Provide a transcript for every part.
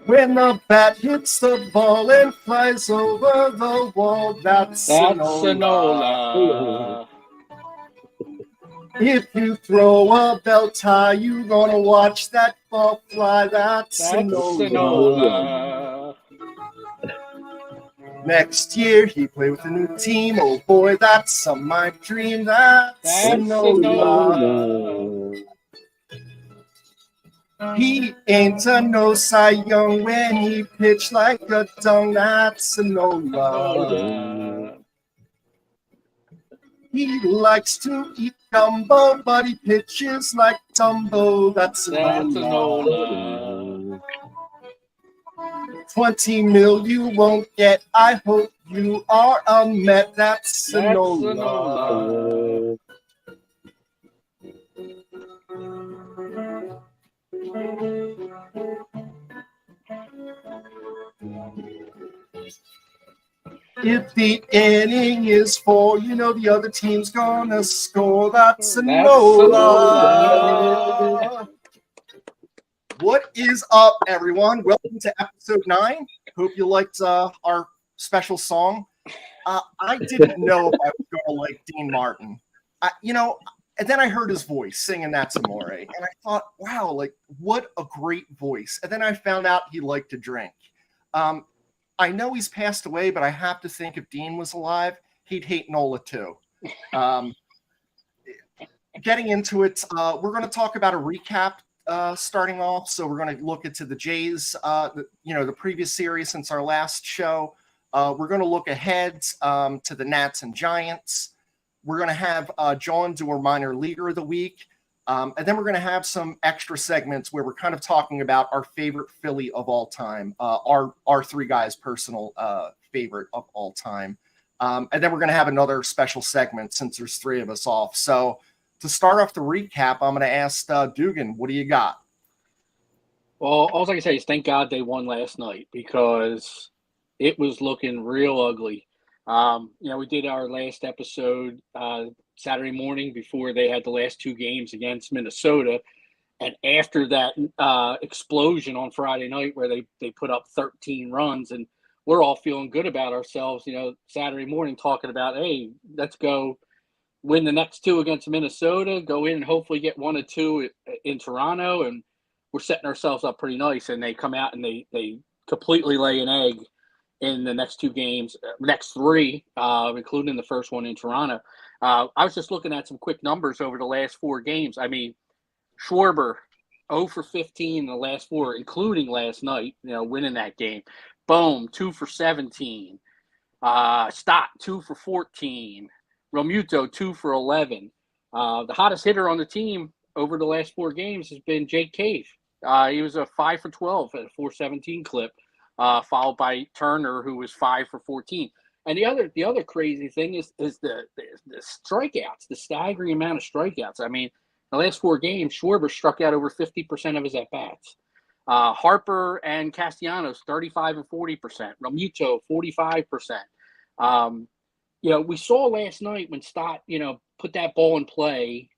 When the bat hits the ball and flies over the wall, that's Sonola. Sonola. If you throw a belt high, you gonna watch that ball fly. That's Sonola. Next year he played with a new team. Oh boy, that's my dream. That's Sonola. He ain't a no Cy Young when he pitched like a dung. That's Sonola. He likes to eat gumbo, but he pitches like Dumbo. That's Sonola. 20 mil you won't get. I hope you are a Met. That's Sonola. If the inning is 4, you know the other team's gonna score. That's Sonola. What is up, everyone? Welcome to episode 9. Hope you liked our special song. I didn't know if I was going to like Dean Martin. And then I heard his voice singing That's Amore, and I thought, wow, like, what a great voice. And then I found out he liked to drink. I know he's passed away, but I have to think if Dean was alive, he'd hate Nola too. Getting into it, we're going to talk about a recap starting off. So we're going to look into the Jays, the previous series since our last show. We're going to look ahead to the Nats and Giants. We're going to have John do our minor leaguer of the week. And then we're going to have some extra segments where we're kind of talking about our favorite Philly of all time, our three guys' personal favorite of all time. And then we're going to have another special segment since there's 3 of us off. So to start off the recap, I'm going to ask Dugan, what do you got? Well, all I can say is thank God they won last night because it was looking real ugly. We did our last episode Saturday morning before they had the last 2 games against Minnesota. And after that explosion on Friday night where they put up 13 runs and we're all feeling good about ourselves, Saturday morning talking about, hey, let's go win the next 2 against Minnesota, go in and hopefully get 1 or 2 in Toronto. And we're setting ourselves up pretty nice. And they come out and they completely lay an egg in the next 2 games, next 3, including the first one in Toronto. I was just looking at some quick numbers over the last 4 games. I mean, Schwarber, 0 for 15 in the last 4, including last night, winning that game. Bohm, 2 for 17. Stott, 2 for 14. Realmuto, 2 for 11. The hottest hitter on the team over the last 4 games has been Jake Cave. He was a 5 for 12 at a 417 clip. Followed by Turner, who was 5 for 14. And the other crazy thing is the strikeouts, the staggering amount of strikeouts. I mean, the last 4 games, Schwarber struck out over 50% of his at-bats. Harper and Castellanos, 35 and 40%. Realmuto, 45%. We saw last night when Stott, put that ball in play,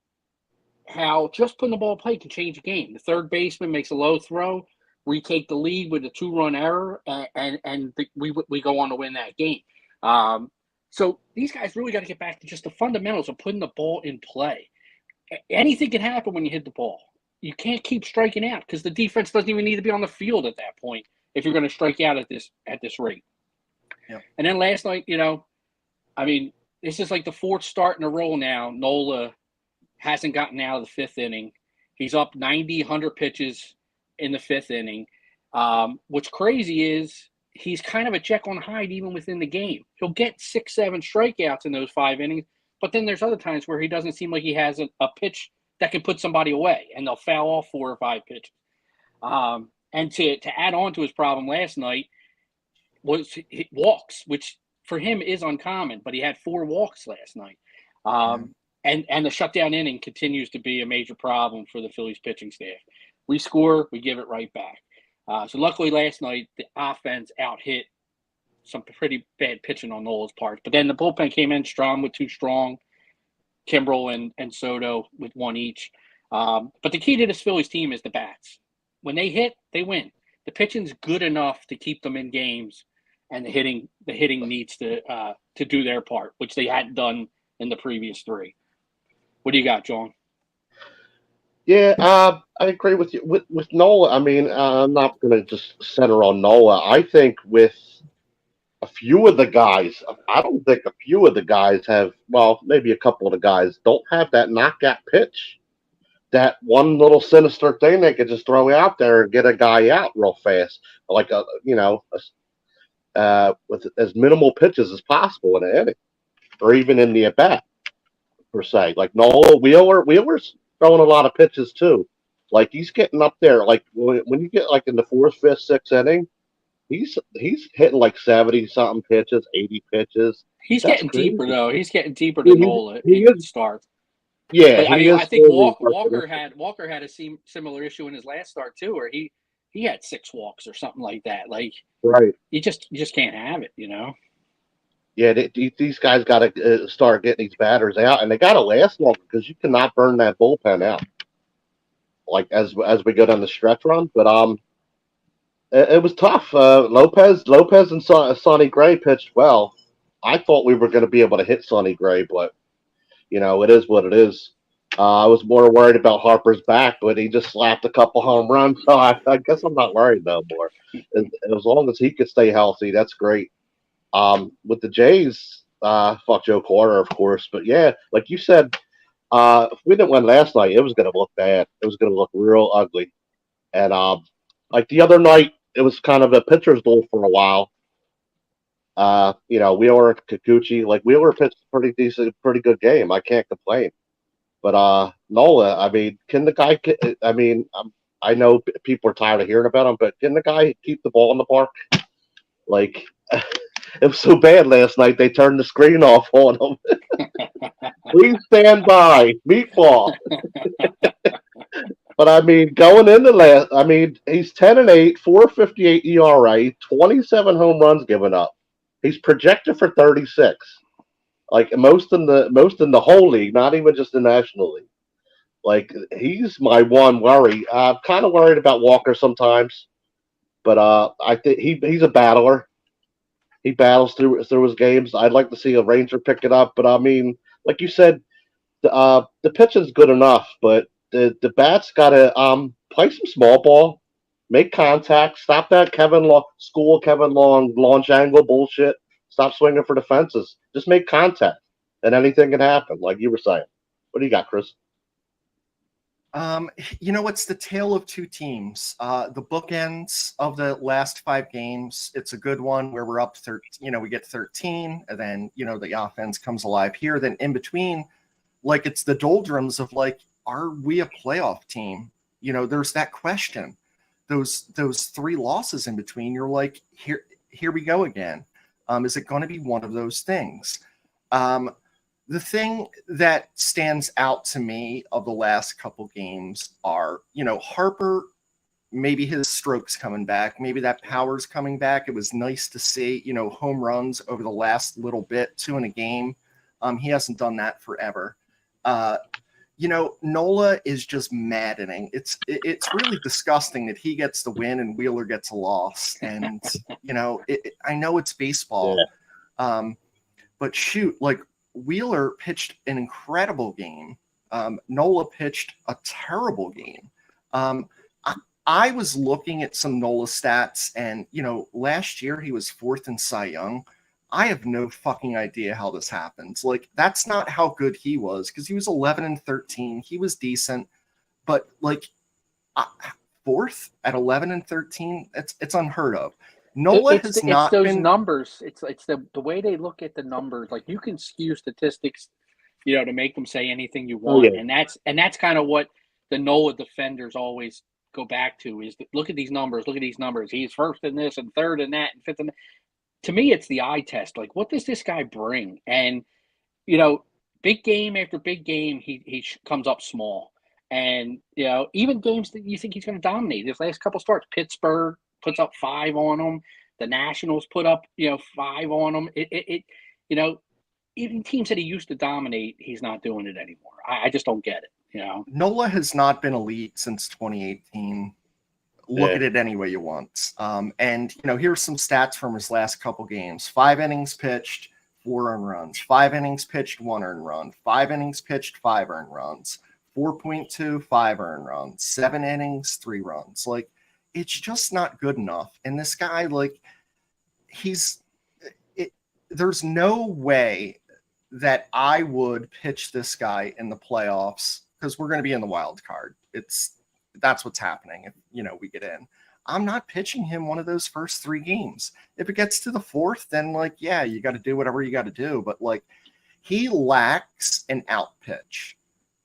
how just putting the ball in play can change a game. The third baseman makes a low throw. We take the lead with a 2-run error, and we go on to win that game. So these guys really got to get back to just the fundamentals of putting the ball in play. Anything can happen when you hit the ball. You can't keep striking out because the defense doesn't even need to be on the field at that point if you're going to strike out at this rate. Yep. And then last night, it's just like the 4th start in a row now. Nola hasn't gotten out of the 5th inning. He's up 90, 100 pitches in the 5th inning. What's crazy is he's kind of a Jekyll and Hyde even within the game. He'll get 6, 7 strikeouts in those 5 innings, but then there's other times where he doesn't seem like he has a pitch that can put somebody away, and they'll foul off 4 or 5 pitches. And to add on to his problem last night was walks, which for him is uncommon, but he had 4 walks last night. And the shutdown inning continues to be a major problem for the Phillies pitching staff. We score, we give it right back. So luckily last night, the offense out-hit some pretty bad pitching on Nola's part. But then the bullpen came in strong with 2 strong, Kimbrel and Soto with 1 each. But the key to this Phillies team is the bats. When they hit, they win. The pitching's good enough to keep them in games, and the hitting needs to do their part, which they hadn't done in the previous 3. What do you got, John? Yeah, I agree with you. With Nola, I mean, I'm not going to just center on Nola. I think with a few of the guys, I don't think a few of the guys have, well, maybe a couple of the guys don't have that knockout pitch. That one little sinister thing they could just throw out there and get a guy out real fast, like with as minimal pitches as possible in an inning, or even in the at bat per se. Like Nola, Wheeler's throwing a lot of pitches too. Like he's getting up there. Like when you get like in the 4th, 5th, 6th inning, he's hitting like 70 something pitches, 80 pitches. He's That's getting crazy. deeper though. He's getting deeper than Nola. He He is. start. Yeah, But, I he mean, is I think slowly Walker had a similar issue in his last start too, where he had 6 walks or something like that. Like right. you just can't have it, you know. Yeah, these guys got to start getting these batters out, and they got to last long because you cannot burn that bullpen out. Like as we go down the stretch run, but it was tough. Lopez and Sonny Gray pitched well. I thought we were going to be able to hit Sonny Gray, but it is what it is. I was more worried about Harper's back, but he just slapped a couple home runs, so I guess I'm not worried no more. As long as he could stay healthy, that's great. With the Jays, fuck Joe Carter, of course, but yeah, like you said, if we didn't win last night, it was going to look bad. It was going to look real ugly. And like the other night, it was kind of a pitcher's duel for a while. Wheeler and Kikuchi, like Wheeler pitched a pretty decent, pretty good game. I can't complain. But Nola, I mean, can the guy? I mean, I know people are tired of hearing about him, but can the guy keep the ball in the park? Like, it was so bad last night. They turned the screen off on him. Please stand by, meatball. But I mean, going into he's 10-8, 4.58 ERA, 27 home runs given up. He's projected for 36, like most in the whole league, not even just the National League. Like he's my one worry. I'm kind of worried about Walker sometimes, but I think he's a battler. He battles through his games. I'd like to see a Ranger pick it up, but I mean, like you said, the pitching's good enough, but the bats got to play some small ball. Make contact. Stop that Kevin Long launch angle bullshit. Stop swinging for the fences. Just make contact, and anything can happen. Like you were saying. What do you got, Chris? It's the tale of 2 teams. The bookends of the last 5 games. It's a good one where we're up 13. We get 13, and then the offense comes alive here. Then in between, like it's the doldrums of like, are we a playoff team? There's that question. Those 3 losses in between, you're like, here we go again. Is it going to be one of those things? The thing that stands out to me of the last couple games are, Harper, maybe his stroke's coming back. Maybe that power's coming back. It was nice to see, home runs over the last little bit, 2 in a game. He hasn't done that forever. Nola is just maddening. It's really disgusting that he gets the win and Wheeler gets a loss. And, I know it's baseball. Yeah. But shoot, like Wheeler pitched an incredible game. Nola pitched a terrible game. I was looking at some Nola stats and, last year he was 4th in Cy Young. I have no fucking idea how this happens. Like, that's not how good he was because he was 11-13. He was decent, but like 4th at 11-13, it's unheard of. Nola has not been numbers. It's the way they look at the numbers. Like you can skew statistics to make them say anything you want. yeah. And that's kind of what the Nola defenders always go back to is look at these numbers. Look at these numbers. He's first in this and third in that and fifth in that. To me, it's the eye test. Like, what does this guy bring? And, big game after big game, he comes up small. And, even games that you think he's going to dominate. His last couple starts, Pittsburgh puts up 5 on him. The Nationals put up, 5 on him. Even teams that he used to dominate, he's not doing it anymore. I just don't get it, Nola has not been elite since 2018. Look Yeah. at it any way you want. And here's some stats from his last couple games: 5 innings pitched, 4 earned runs; 5 innings pitched, 1 earned run; 5 innings pitched, 5 earned runs; 4.2, 5 earned runs; 7 innings, 3 runs. Like, it's just not good enough. And this guy, like, there's no way that I would pitch this guy in the playoffs, because we're going to be in the wild card. That's what's happening if we get in. I'm not pitching him one of those first 3 games. If it gets to the 4th, then yeah, you got to do whatever you got to do. But he lacks an out pitch.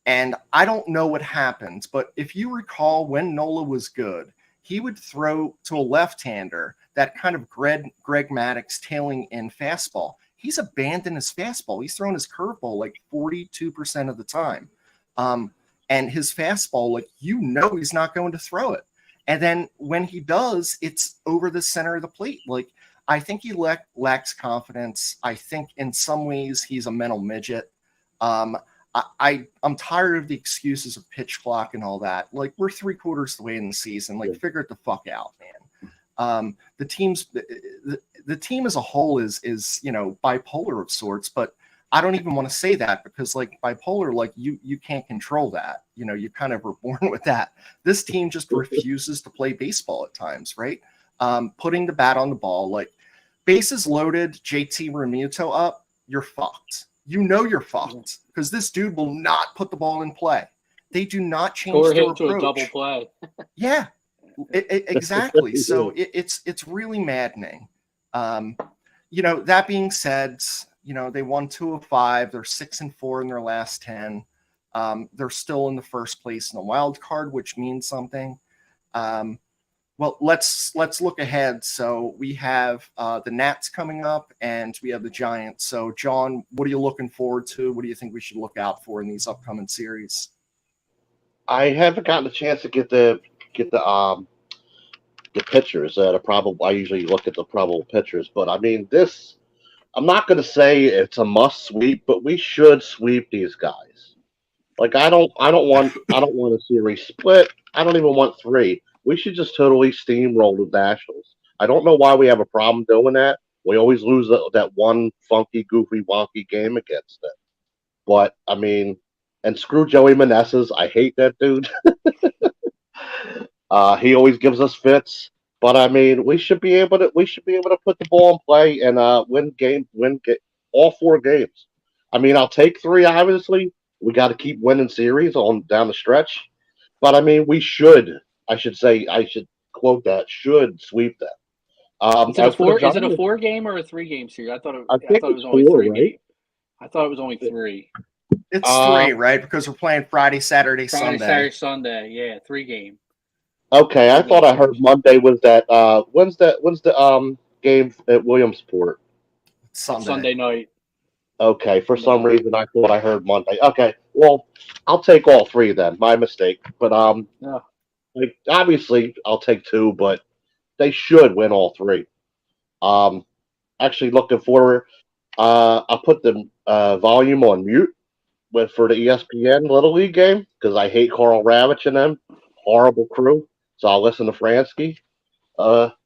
And I don't know what happens, but if you recall when Nola was good, he would throw to a left-hander, that kind of Greg Maddux tailing in fastball. He's abandoned his fastball. He's thrown his curveball 42% of the time. And his fastball, he's not going to throw it. And then when he does, it's over the center of the plate. I think he lacks confidence. I think in some ways he's a mental midget. I'm tired of the excuses of pitch clock and all that. We're 3/4 the way in the season. Figure it the fuck out, man. The team as a whole is bipolar of sorts, but I don't even want to say that, because bipolar, you can't control that. You kind of were born with that. This team just refuses to play baseball at times, right? Putting the bat on the ball, bases loaded, JT Realmuto up, you're fucked. You're fucked, because this dude will not put the ball in play. They do not change or their hit to a approach. double play. Yeah, exactly. So it's really maddening. That being said, they won 2 of 5. They're 6-4 in their last 10. They're still in the first place in the wild card, which means something. Well, let's look ahead. So we have the Nats coming up, and we have the Giants. So, John, what are you looking forward to? What do you think we should look out for in these upcoming series? I haven't gotten a chance to get the pitchers. I usually look at the probable pitchers, but I mean this. I'm not going to say it's a must sweep, but we should sweep these guys. I don't want a series split. I don't even want 3. We should just totally steamroll the Nationals. I don't know why we have a problem doing that. We always lose that one funky, goofy, wonky game against them. But I mean, and screw Joey Meneses. I hate that dude. He always gives us fits. But I mean, we should be able to put the ball in play and win all 4 games. I mean, I'll take 3. Obviously, we got to keep winning series on down the stretch. But I mean, I should quote that, should sweep them. Is it a 4 game or a 3 game series? I thought it was only 4, 3 right? games. I thought it was only 3. It's 3, right? Because we're playing Friday, Saturday, Sunday. Saturday, Sunday. Yeah, 3 game. Okay, I thought I heard Monday was that. When's the game at Williamsport? Sunday night. Okay, for some reason I thought I heard Monday. Okay, well, I'll take all 3 then. My mistake. But obviously I'll take 2, but they should win all 3. Actually looking forward. I'll put the volume on mute for the ESPN Little League game, because I hate Carl Ravitch and them. Horrible crew. So I'll listen to Fransky. But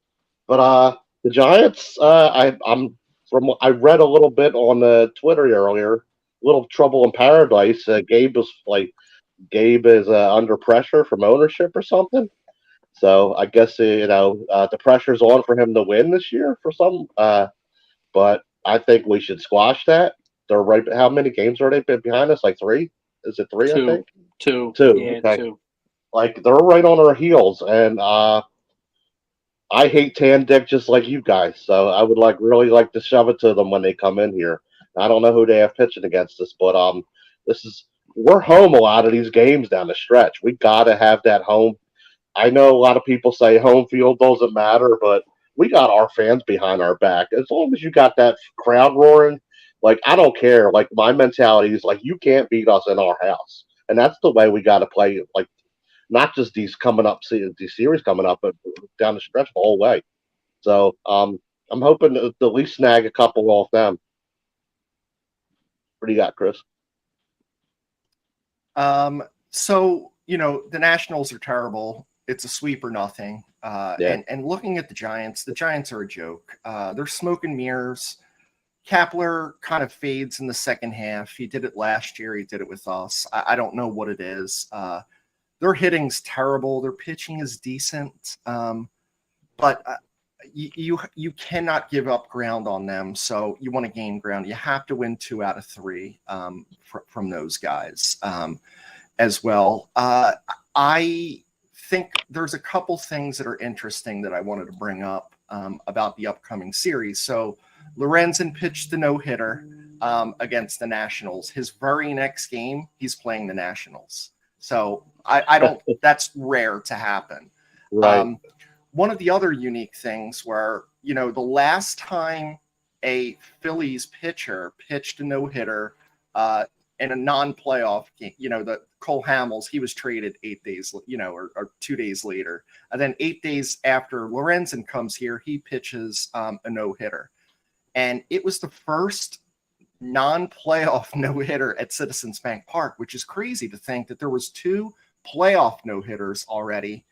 the Giants, I read a little bit on Twitter earlier. Little trouble in paradise. Gabe is under pressure from ownership or something. So I guess the pressure's on for him to win this year for some. But I think we should squash that. They're right. How many games are they been behind us? 3? Is it 3? 2. I think 2. 2. Yeah, okay. 2. They're right on our heels, and I hate Tan Dick just like you guys. So I would really like to shove it to them when they come in here. I don't know who they have pitching against us, but We're home a lot of these games down the stretch. We got to have that home. I know a lot of people say home field doesn't matter, but we got our fans behind our back. As long as you got that crowd roaring, like I don't care. Like my mentality is like you can't beat us in our house, and that's the way we got to play. Like not just these series coming up, but down the stretch the whole way. So I'm hoping to at least snag a couple off them. What do you got, Chris? So the Nationals are terrible. It's a sweep or nothing. Yeah. And looking at the Giants are a joke. They're smoke and mirrors. Kepler kind of fades in the second half. He did it last year. He did it with us. I don't know what it is. Their hitting's terrible. Their pitching is decent. But you cannot give up ground on them. So you want to gain ground. You have to win 2 out of 3 from those guys as well. I think there's a couple things that are interesting that I wanted to bring up about the upcoming series. So Lorenzen pitched the no-hitter against the Nationals. His very next game, he's playing the Nationals. So I don't. That's rare to happen. Right. One of the other unique things where, the last time a Phillies pitcher pitched a no-hitter in a non-playoff game, the Cole Hamels, he was traded 8 days, or 2 days later. And then 8 days after Lorenzen comes here, he pitches a no-hitter. And it was the first non-playoff no-hitter at Citizens Bank Park, which is crazy to think that there was 2 playoff no-hitters already.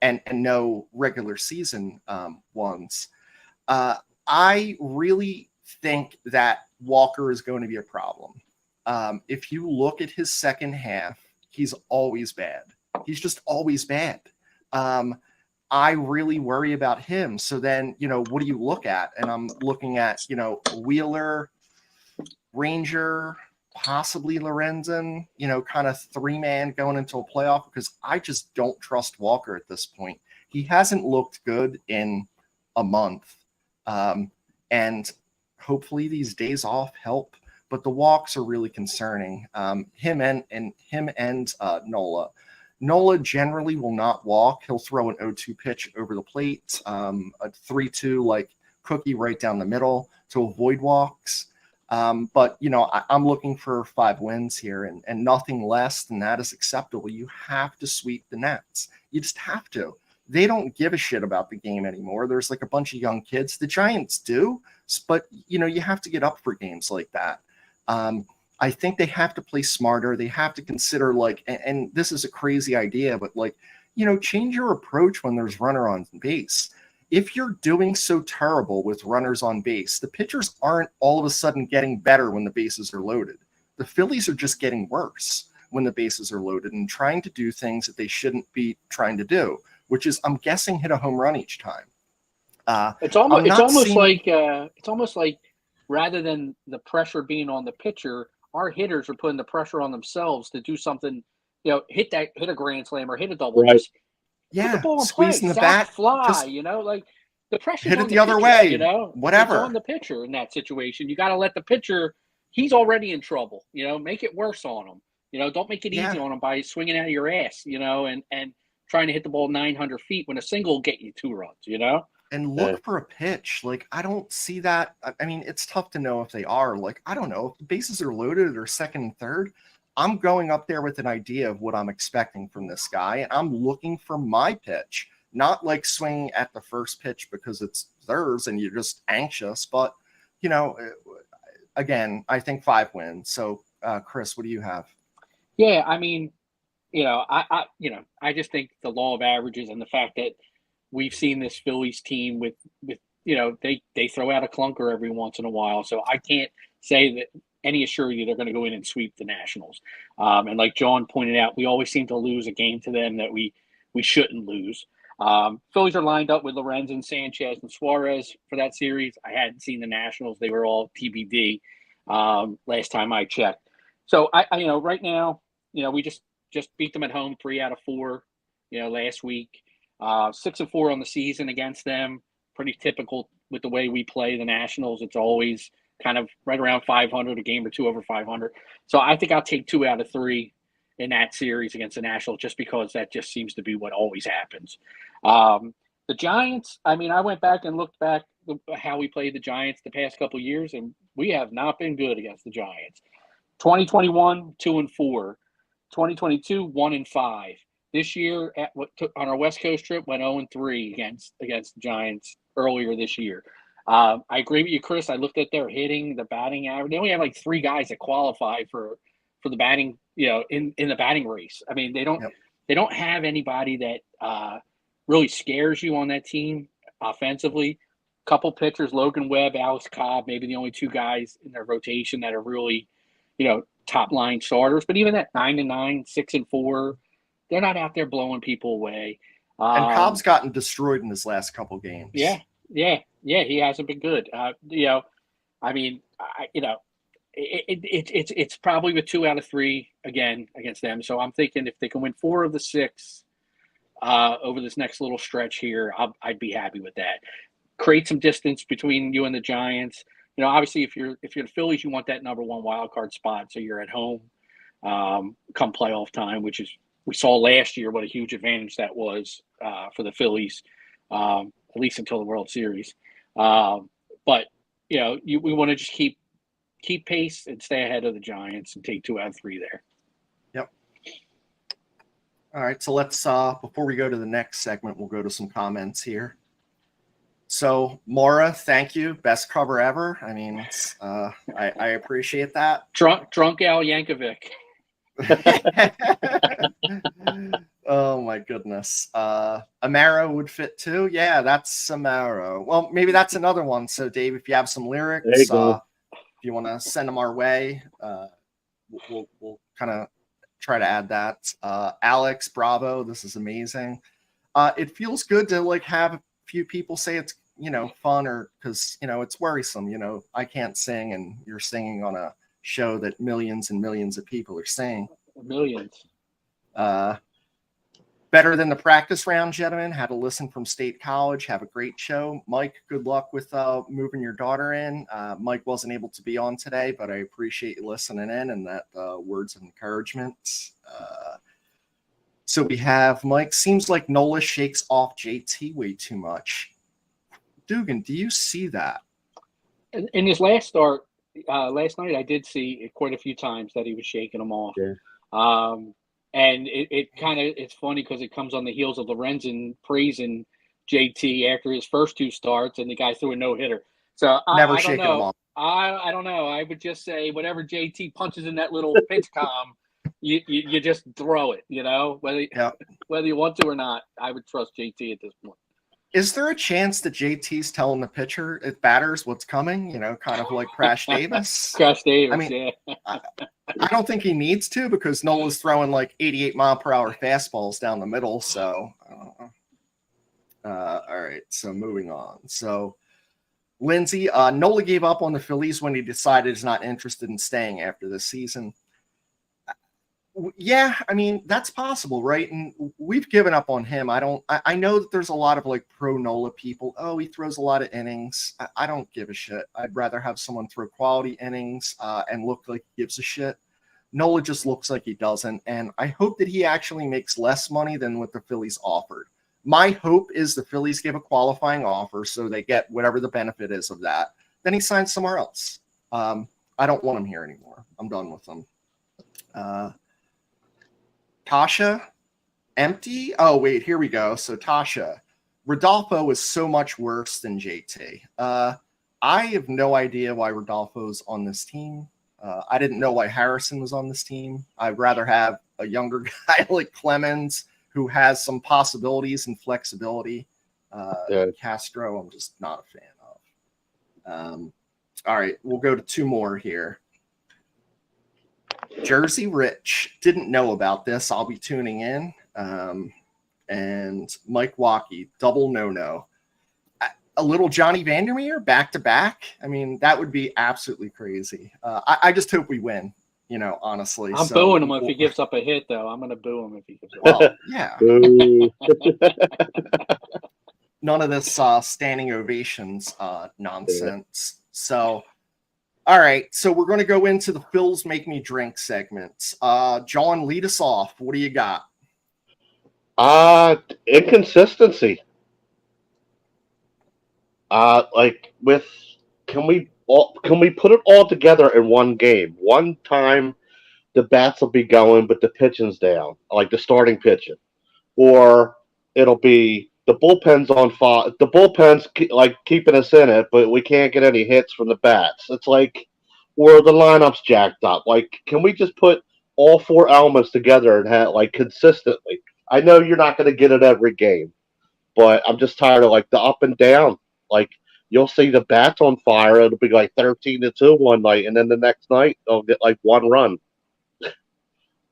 And no regular season ones. I really think that Walker is going to be a problem. If you look at his second half, he's always bad. He's just always bad. I really worry about him. So then, what do you look at? And I'm looking at, Wheeler, Ranger, possibly Lorenzen, kind of 3-man going into a playoff, because I just don't trust Walker at this point. He hasn't looked good in a month. And hopefully these days off help, but the walks are really concerning. Him and Nola. Nola generally will not walk. He'll throw an 0-2 pitch over the plate, a 3-2 like cookie right down the middle to avoid walks. But I'm looking for 5 wins here, and nothing less than that is acceptable. You have to sweep the Nats. You just have to. They don't give a shit about the game anymore. There's like a bunch of young kids. The Giants do, but you have to get up for games like that. I think they have to play smarter. They have to consider and this is a crazy idea, but change your approach when there's runner on base. If you're doing so terrible with runners on base, the pitchers aren't all of a sudden getting better when the bases are loaded. The Phillies are just getting worse when the bases are loaded and trying to do things that they shouldn't be trying to do, which is, I'm guessing, hit a home run each time. It's almost like rather than the pressure being on the pitcher, our hitters are putting the pressure on themselves to do something, hit a grand slam or hit a double. Right. Just yeah, put the ball in squeezing play, the bat, fly, just the pressure hit on it the other pitcher, way, whatever. It's on the pitcher in that situation. You got to let the pitcher. He's already in trouble. Make it worse on him. Don't make it easy on him by swinging out of your ass. And trying to hit the ball 900 feet when a single will get you 2 runs. And look for a pitch. I don't see that. I mean, it's tough to know if they are. I don't know if the bases are loaded or second and third. I'm going up there with an idea of what I'm expecting from this guy, and I'm looking for my pitch, not swinging at the first pitch because it's theirs and you're just anxious. But, again, I think 5 wins. So, Chris, what do you have? Yeah, I mean, I just think the law of averages and the fact that we've seen this Phillies team with they throw out a clunker every once in a while. So I can't say that any assurity they're going to go in and sweep the Nationals. And like John pointed out, we always seem to lose a game to them that we shouldn't lose. Phillies are lined up with Lorenzen, Sanchez, and Suarez for that series. I hadn't seen the Nationals; they were all TBD last time I checked. So I right now, we just beat them at home 3 out of 4. Last week, 6-4 on the season against them. Pretty typical with the way we play the Nationals. It's always kind of right around 500, a game or two over 500. So I think I'll take 2 out of 3 in that series against the Nationals, just because that just seems to be what always happens. The Giants, I mean, I went back and looked back how we played the Giants the past couple of years, and we have not been good against the Giants. 2021, 2-4. 2022, 1-5. This year, on our West Coast trip, went 0-3 against the Giants earlier this year. I agree with you, Chris. I looked at their hitting, the batting average. They only have like 3 guys that qualify for the batting, in the batting race. I mean, they don't have anybody that really scares you on that team offensively. Couple pitchers, Logan Webb, Alex Cobb, maybe the only 2 guys in their rotation that are really, top line starters. But even at 9-9, 6-4, they're not out there blowing people away. And Cobb's gotten destroyed in his last couple games. Yeah, he hasn't been good. I mean, it's probably with 2 out of 3 again against them. So I'm thinking if they can win 4 of the 6 over this next little stretch here, I'd be happy with that. Create some distance between you and the Giants. Obviously, if you're the Phillies, you want that number 1 wild card spot, so you're at home come playoff time, which is, we saw last year what a huge advantage that was for the Phillies, at least until the World Series. But we want to just keep pace and stay ahead of the Giants and take 2 out of 3 there. Yep. All right, so let's before we go to the next segment, we'll go to some comments here. So, Maura, thank you. Best cover ever. I mean, I appreciate that. Drunk Al Yankovic. Oh, my goodness. Amaro would fit too. Yeah, that's Amaro. Well, maybe that's another one. So, Dave, if you have some lyrics, if you want to send them our way, we'll kind of try to add that. Alex, bravo. This is amazing. It feels good to have a few people say it's fun, or because it's worrisome. I can't sing and you're singing on a show that millions and millions of people are seeing. Millions. Better than the practice round, gentlemen. Had to listen from State College. Have a great show. Mike, good luck with moving your daughter in. Mike wasn't able to be on today, but I appreciate you listening in and that words of encouragement. So we have Mike. Seems like Nola shakes off JT way too much. Dugan, do you see that? In his last start, last night, I did see it quite a few times that he was shaking them off. Yeah. And it's funny because it comes on the heels of Lorenzen praising JT after his first 2 starts, and the guy threw a no-hitter. So I don't know. I don't know. I would just say whatever JT punches in that little pitch com, you just throw it. Whether you want to or not. I would trust JT at this point. Is there a chance that JT's telling the pitcher, batters, what's coming? Kind of like Crash Davis? Crash Davis, I mean, yeah. I don't think he needs to, because Nola's throwing like 88-mile-per-hour fastballs down the middle. So, all right. So moving on. So, Lindsay, Nola gave up on the Phillies when he decided he's not interested in staying after this season. Yeah, I mean, that's possible, right? And we've given up on him. I know that there's a lot of pro Nola people. Oh, he throws a lot of innings. I don't give a shit. I'd rather have someone throw quality innings and look like he gives a shit. Nola just looks like he doesn't. And I hope that he actually makes less money than what the Phillies offered. My hope is the Phillies give a qualifying offer so they get whatever the benefit is of that. Then he signs somewhere else. I don't want him here anymore. I'm done with him. Tasha, empty. Oh, wait, here we go. So Tasha, Rodolfo is so much worse than JT. I have no idea why Rodolfo's on this team. I didn't know why Harrison was on this team. I'd rather have a younger guy like Clemens who has some possibilities and flexibility. Castro, I'm just not a fan of. All right, we'll go to 2 more here. Jersey Rich, didn't know about this. I'll be tuning in. And Mike Waukee, double no. A little Johnny Vandermeer back-to-back. I mean, that would be absolutely crazy. I just hope we win, honestly. I'm booing him if he gives up a hit, though. I'm going to boo him if he gives up a hit. Yeah. None of this standing ovations nonsense. So All right, so we're going to go into the Phils Make Me Drink segment. John, lead us off. What do you got? Inconsistency. Like with can we put it all together in one game? One time the bats will be going, but the pitching's down, like the starting pitching, or it'll be the bullpen's on fire. The bullpen's like keeping us in it, but we can't get any hits from the bats. It's like, or the lineup's jacked up. Like, can we just put all four elements together and have like consistently? I know you're not going to get it every game, but I'm just tired of like the up and down. Like you'll see the bats on fire, it'll be like 13-2 one night, and then the next night they'll get like one run,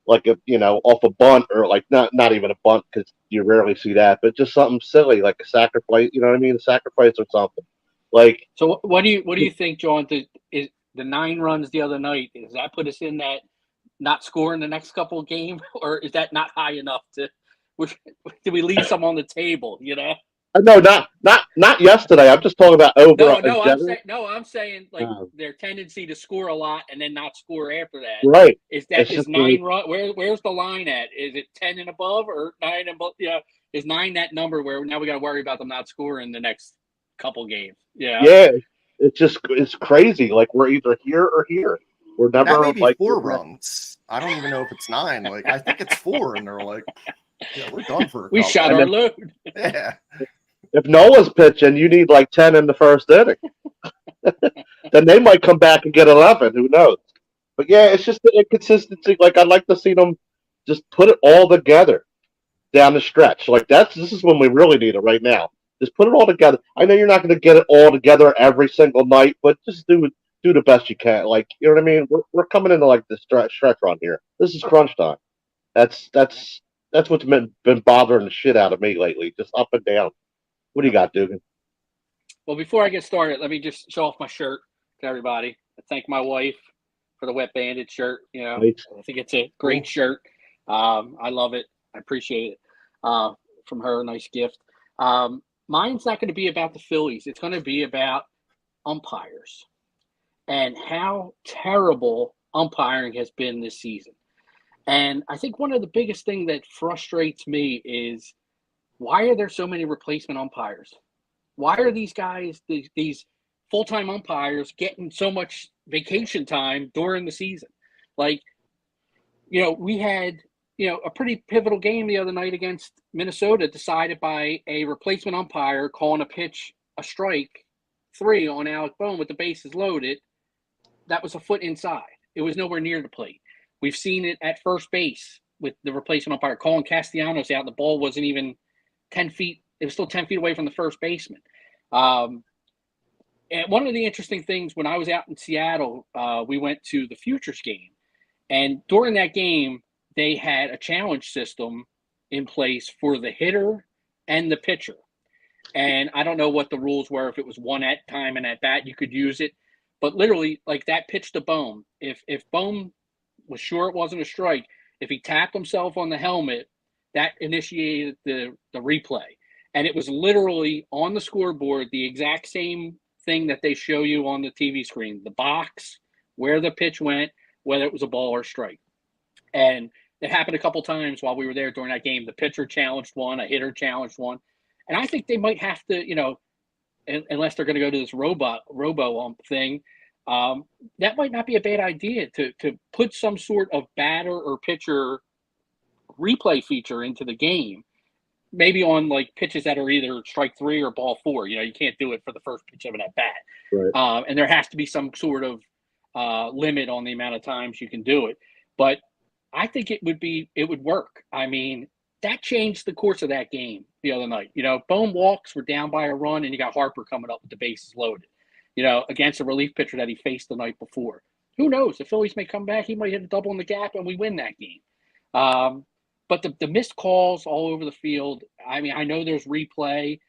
like if off a bunt or like not even a bunt because you rarely see that, but just something silly like a sacrifice. You know what I mean? A sacrifice or something. Like So what do you think, John? Is the 9 runs the other night? Does that put us in that not scoring the next couple of games, or is that not high enough to? Did we leave some on the table? no, not yesterday. I'm just talking about over in general. I'm saying like their tendency to score a lot and then not score after that. Right. Is 9 run? Where's the line at? Is it 10 and above or 9 and above? Is 9 that number where now we got to worry about them not scoring the next couple games? Yeah. Yeah. It's crazy. Like we're either here or here. We're never that may be like 4 runs. I don't even know if it's 9. Like I think it's 4, and they're like, yeah, we're done for. We shot our load. Yeah. If Noah's pitching, you need like 10 in the first inning. Then they might come back and get 11. Who knows? But yeah, it's just the inconsistency. Like I'd like to see them just put it all together down the stretch. Like this is when we really need it right now. Just put it all together. I know you're not going to get it all together every single night, but just do the best you can. Like you know what I mean? We're coming into like the stretch run here. This is crunch time. That's what's been bothering the shit out of me lately. Just up and down. What do you got, Dugan? Well, before I get started, let me just show off my shirt to everybody. I thank my wife for the Wet Bandit shirt. Right. I think it's a great shirt. I love it. I appreciate it. From her, a nice gift. Mine's not going to be about the Phillies. It's going to be about umpires and how terrible umpiring has been this season. And I think one of the biggest things that frustrates me is why are there so many replacement umpires? Why are these guys, these full-time umpires, getting so much vacation time during the season? Like, we had, a pretty pivotal game the other night against Minnesota decided by a replacement umpire calling a pitch a strike 3 on Alec Bohm with the bases loaded. That was a foot inside. It was nowhere near the plate. We've seen it at first base with the replacement umpire calling Castellanos out. The ball wasn't even 10 feet. It was still 10 feet away from the first baseman. And one of the interesting things when I was out in Seattle, we went to the Futures game. And during that game, they had a challenge system in place for the hitter and the pitcher. And I don't know what the rules were. If it was one at time and at bat, you could use it. But literally, like that pitch to Bohm, if Bohm was sure it wasn't a strike, if he tapped himself on the helmet, that initiated the replay. And it was literally on the scoreboard, the exact same thing that they show you on the TV screen, the box, where the pitch went, whether it was a ball or strike. And it happened a couple times while we were there during that game. The pitcher challenged one, a hitter challenged one. And I think they might have to, unless they're going to go to this robo thing, that might not be a bad idea to put some sort of batter or pitcher replay feature into the game, maybe on like pitches that are either strike 3 or ball 4. You can't do it for the first pitch of an at bat. Right. And there has to be some sort of limit on the amount of times you can do it. But I think it would work. I mean, that changed the course of that game the other night. Bohm walks, we're down by a run, and you got Harper coming up with the bases loaded, against a relief pitcher that he faced the night before. Who knows? The Phillies may come back. He might hit a double in the gap, and we win that game. But the missed calls all over the field, I mean, I know there's replay,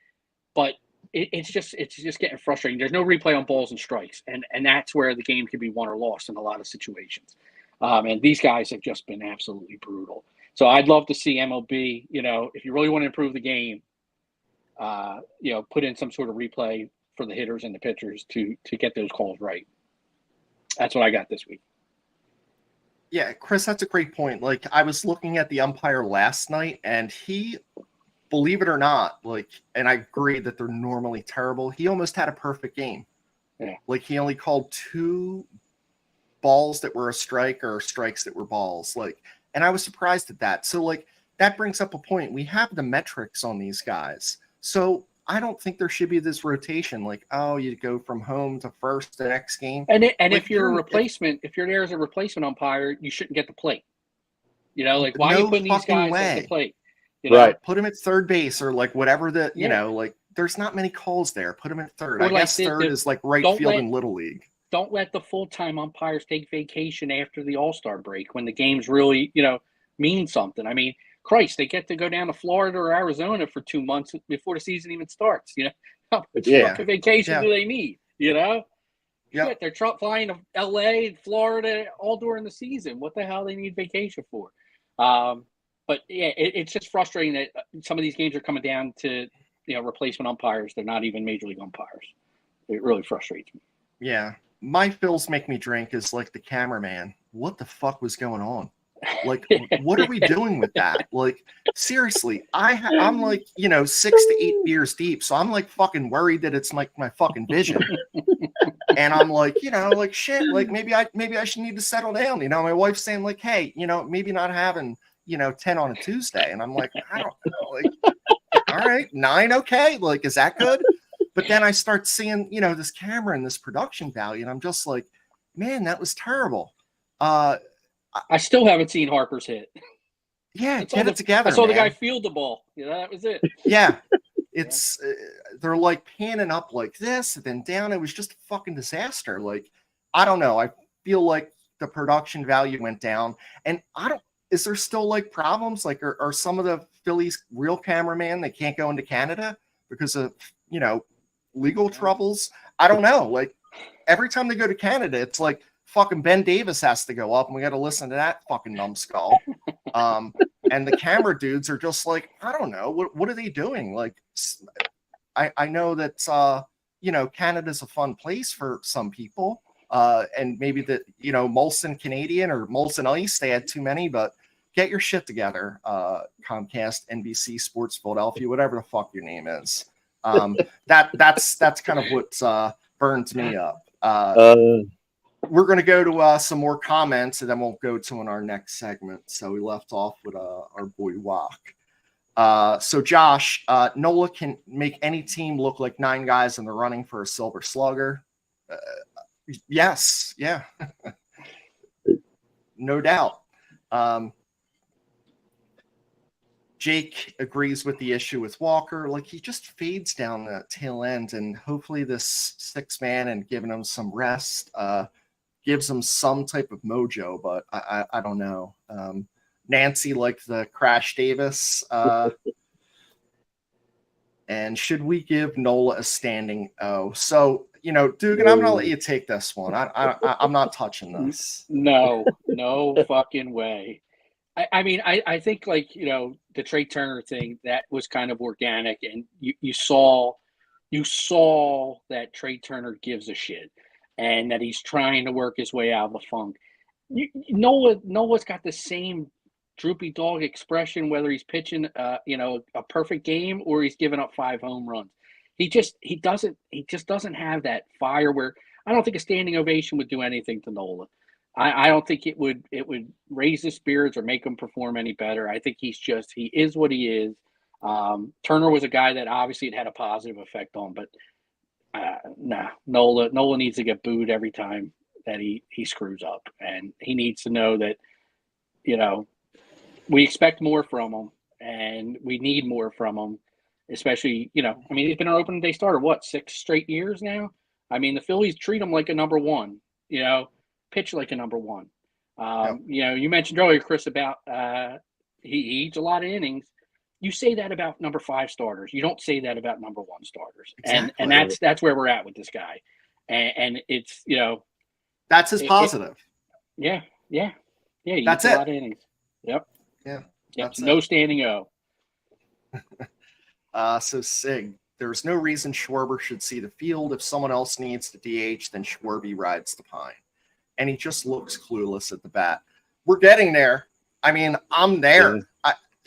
but it's just getting frustrating. There's no replay on balls and strikes, and that's where the game can be won or lost in a lot of situations. And these guys have just been absolutely brutal. So I'd love to see MLB, if you really want to improve the game, put in some sort of replay for the hitters and the pitchers to get those calls right. That's what I got this week. Yeah, Chris, that's a great point. Like, I was looking at the umpire last night, and he, believe it or not, like, and I agree that they're normally terrible, he almost had a perfect game. Yeah. Like, he only called 2 balls that were a strike or strikes that were balls. Like, and I was surprised at that. So, like, that brings up a point. We have the metrics on these guys. So I don't think there should be this rotation. Like, oh, you go from home to first the next game. And Like, if you're a replacement, if you're there as a replacement umpire, you shouldn't get the plate. You know, like, why are you putting these guys at the plate? You know? Right. Put him at third base or like whatever the, you know, like there's not many calls there. Put him at third. Or I like guess third is like right field in Little League. Don't let the full-time umpires take vacation after the All-Star break when the games really, you know, mean something. I mean, Christ, they get to go down to Florida or Arizona for 2 months before the season even starts. You know, how much fucking vacation do they need? You know, shit, they're flying to LA, Florida, all during the season. What the hell they need vacation for? But yeah, it's just frustrating that some of these games are coming down to, you know, replacement umpires. They're not even major league umpires. It really frustrates me. Yeah. My Phils make me drink is like the cameraman. What the fuck was going on? Like, what are we doing with that? Like, seriously, I'm like, you know, 6 to 8 beers deep. So I'm like fucking worried that it's like my fucking vision. And I'm like, you know, like shit, like maybe I should need to settle down. You know, my wife's saying like, hey, you know, maybe not having, you know, 10 on a Tuesday. And I'm like, I don't know. Like, all right, 9, okay. Like, is that good? But then I start seeing, you know, this camera and this production value, and I'm just like, man, that was terrible. I still haven't seen Harper's hit. Yeah, get it together. I saw the guy field the ball. You know, that was it. Yeah, it's they're like panning up like this and then down. It was just a fucking disaster. Like, I don't know. I feel like the production value went down, and is there still like problems? Like, are some of the Phillies real cameraman, they can't go into Canada because of, you know, legal troubles? I don't know. Like, every time they go to Canada, it's like fucking Ben Davis has to go up and we got to listen to that fucking numbskull. And the camera dudes are just like, I don't know, what are they doing? Like, I know that you know, Canada's a fun place for some people, and maybe that, you know, Molson Canadian or Molson Ice, they had too many, but get your shit together, Comcast, NBC Sports Philadelphia, whatever the fuck your name is. That's kind of what burns me up. We're going to go to some more comments, and then we'll go to in our next segment. So we left off with our boy Walk. So Josh, Nola can make any team look like 9 guys in the running for a Silver Slugger. Yes, yeah, no doubt. Jake agrees with the issue with Walker. Like, he just fades down the tail end, and hopefully this 6-man and giving him some rest gives him some type of mojo, but I don't know. Nancy liked the Crash Davis. And should we give Nola a standing O? So, you know, Dugan, I'm going to let you take this one. I'm not touching this. No fucking way. I mean, I think, like, you know, the Trey Turner thing, that was kind of organic, and you saw that Trey Turner gives a shit and that he's trying to work his way out of the funk. Noah's got the same droopy dog expression, whether he's pitching you know, a perfect game or he's giving up 5 home runs. He just doesn't have that fire where I don't think a standing ovation would do anything to Nola. I don't think it would raise his spirits or make him perform any better. I think he is what he is. Turner was a guy that obviously it had a positive effect on, but Nola needs to get booed every time that he screws up, and he needs to know that, you know, we expect more from him and we need more from him, especially, you know, I mean, he's been our opening day starter, 6 straight years now? I mean, the Phillies treat him like a number 1, you know, pitch like a number 1. You know, you mentioned earlier, Chris, about he eats a lot of innings. You say that about number 5 starters. You don't say that about number 1 starters. Exactly. And that's where we're at with this guy. And it's, you know, that's his positive. Yeah. He that's eats a lot of innings. Yep. Yeah. No standing O. So Sig, there's no reason Schwarber should see the field. If someone else needs to DH, then Schwarber rides the pine. and he just looks clueless at the bat. We're getting there. I mean, I'm there.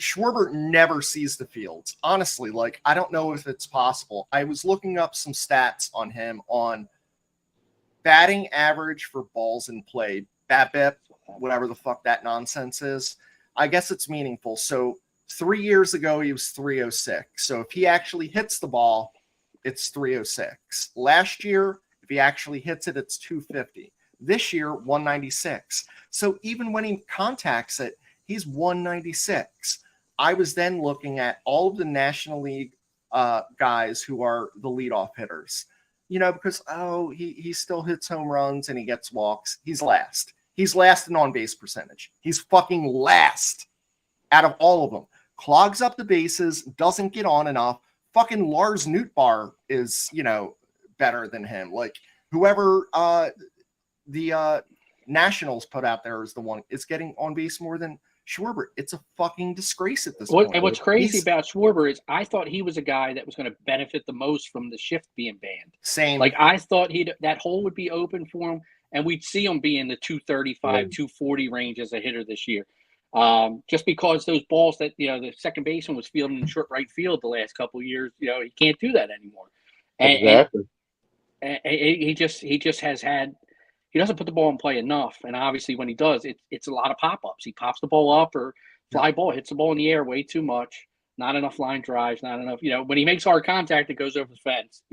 Schwarber never sees the fields. Honestly, like, I don't know if it's possible. I was looking up some stats on him on batting average for balls in play, BABIP, whatever the fuck that nonsense is. I guess it's meaningful. So 3 years ago, he was 306. So if he actually hits the ball, it's 306. Last year, if he actually hits it, it's 250. This year, 196. So even when he contacts it, he's 196. I was then looking at all of the National League guys who are the leadoff hitters, because, he still hits home runs and he gets walks. He's last. He's last in on-base percentage. He's fucking last out of all of them. Clogs up the bases, doesn't get on enough. Fucking Lars Nootbaar is, better than him. Like, whoever the Nationals put out there is the one. It's getting on base more than Schwarber. It's a fucking disgrace at this point. And what's crazy about Schwarber is I thought he was a guy that was going to benefit the most from the shift being banned. Same. Like, I thought that hole would be open for him, and we'd see him be in the 235, 240 range as a hitter this year. Just because those balls that, the second baseman was fielding in short right field the last couple of years, he can't do that anymore. Exactly. And he just has had, he doesn't put the ball in play enough. And obviously when he does, it's a lot of pop-ups. He pops the ball up or fly ball, hits the ball in the air way too much. Not enough line drives, not enough, when he makes hard contact, it goes over the fence,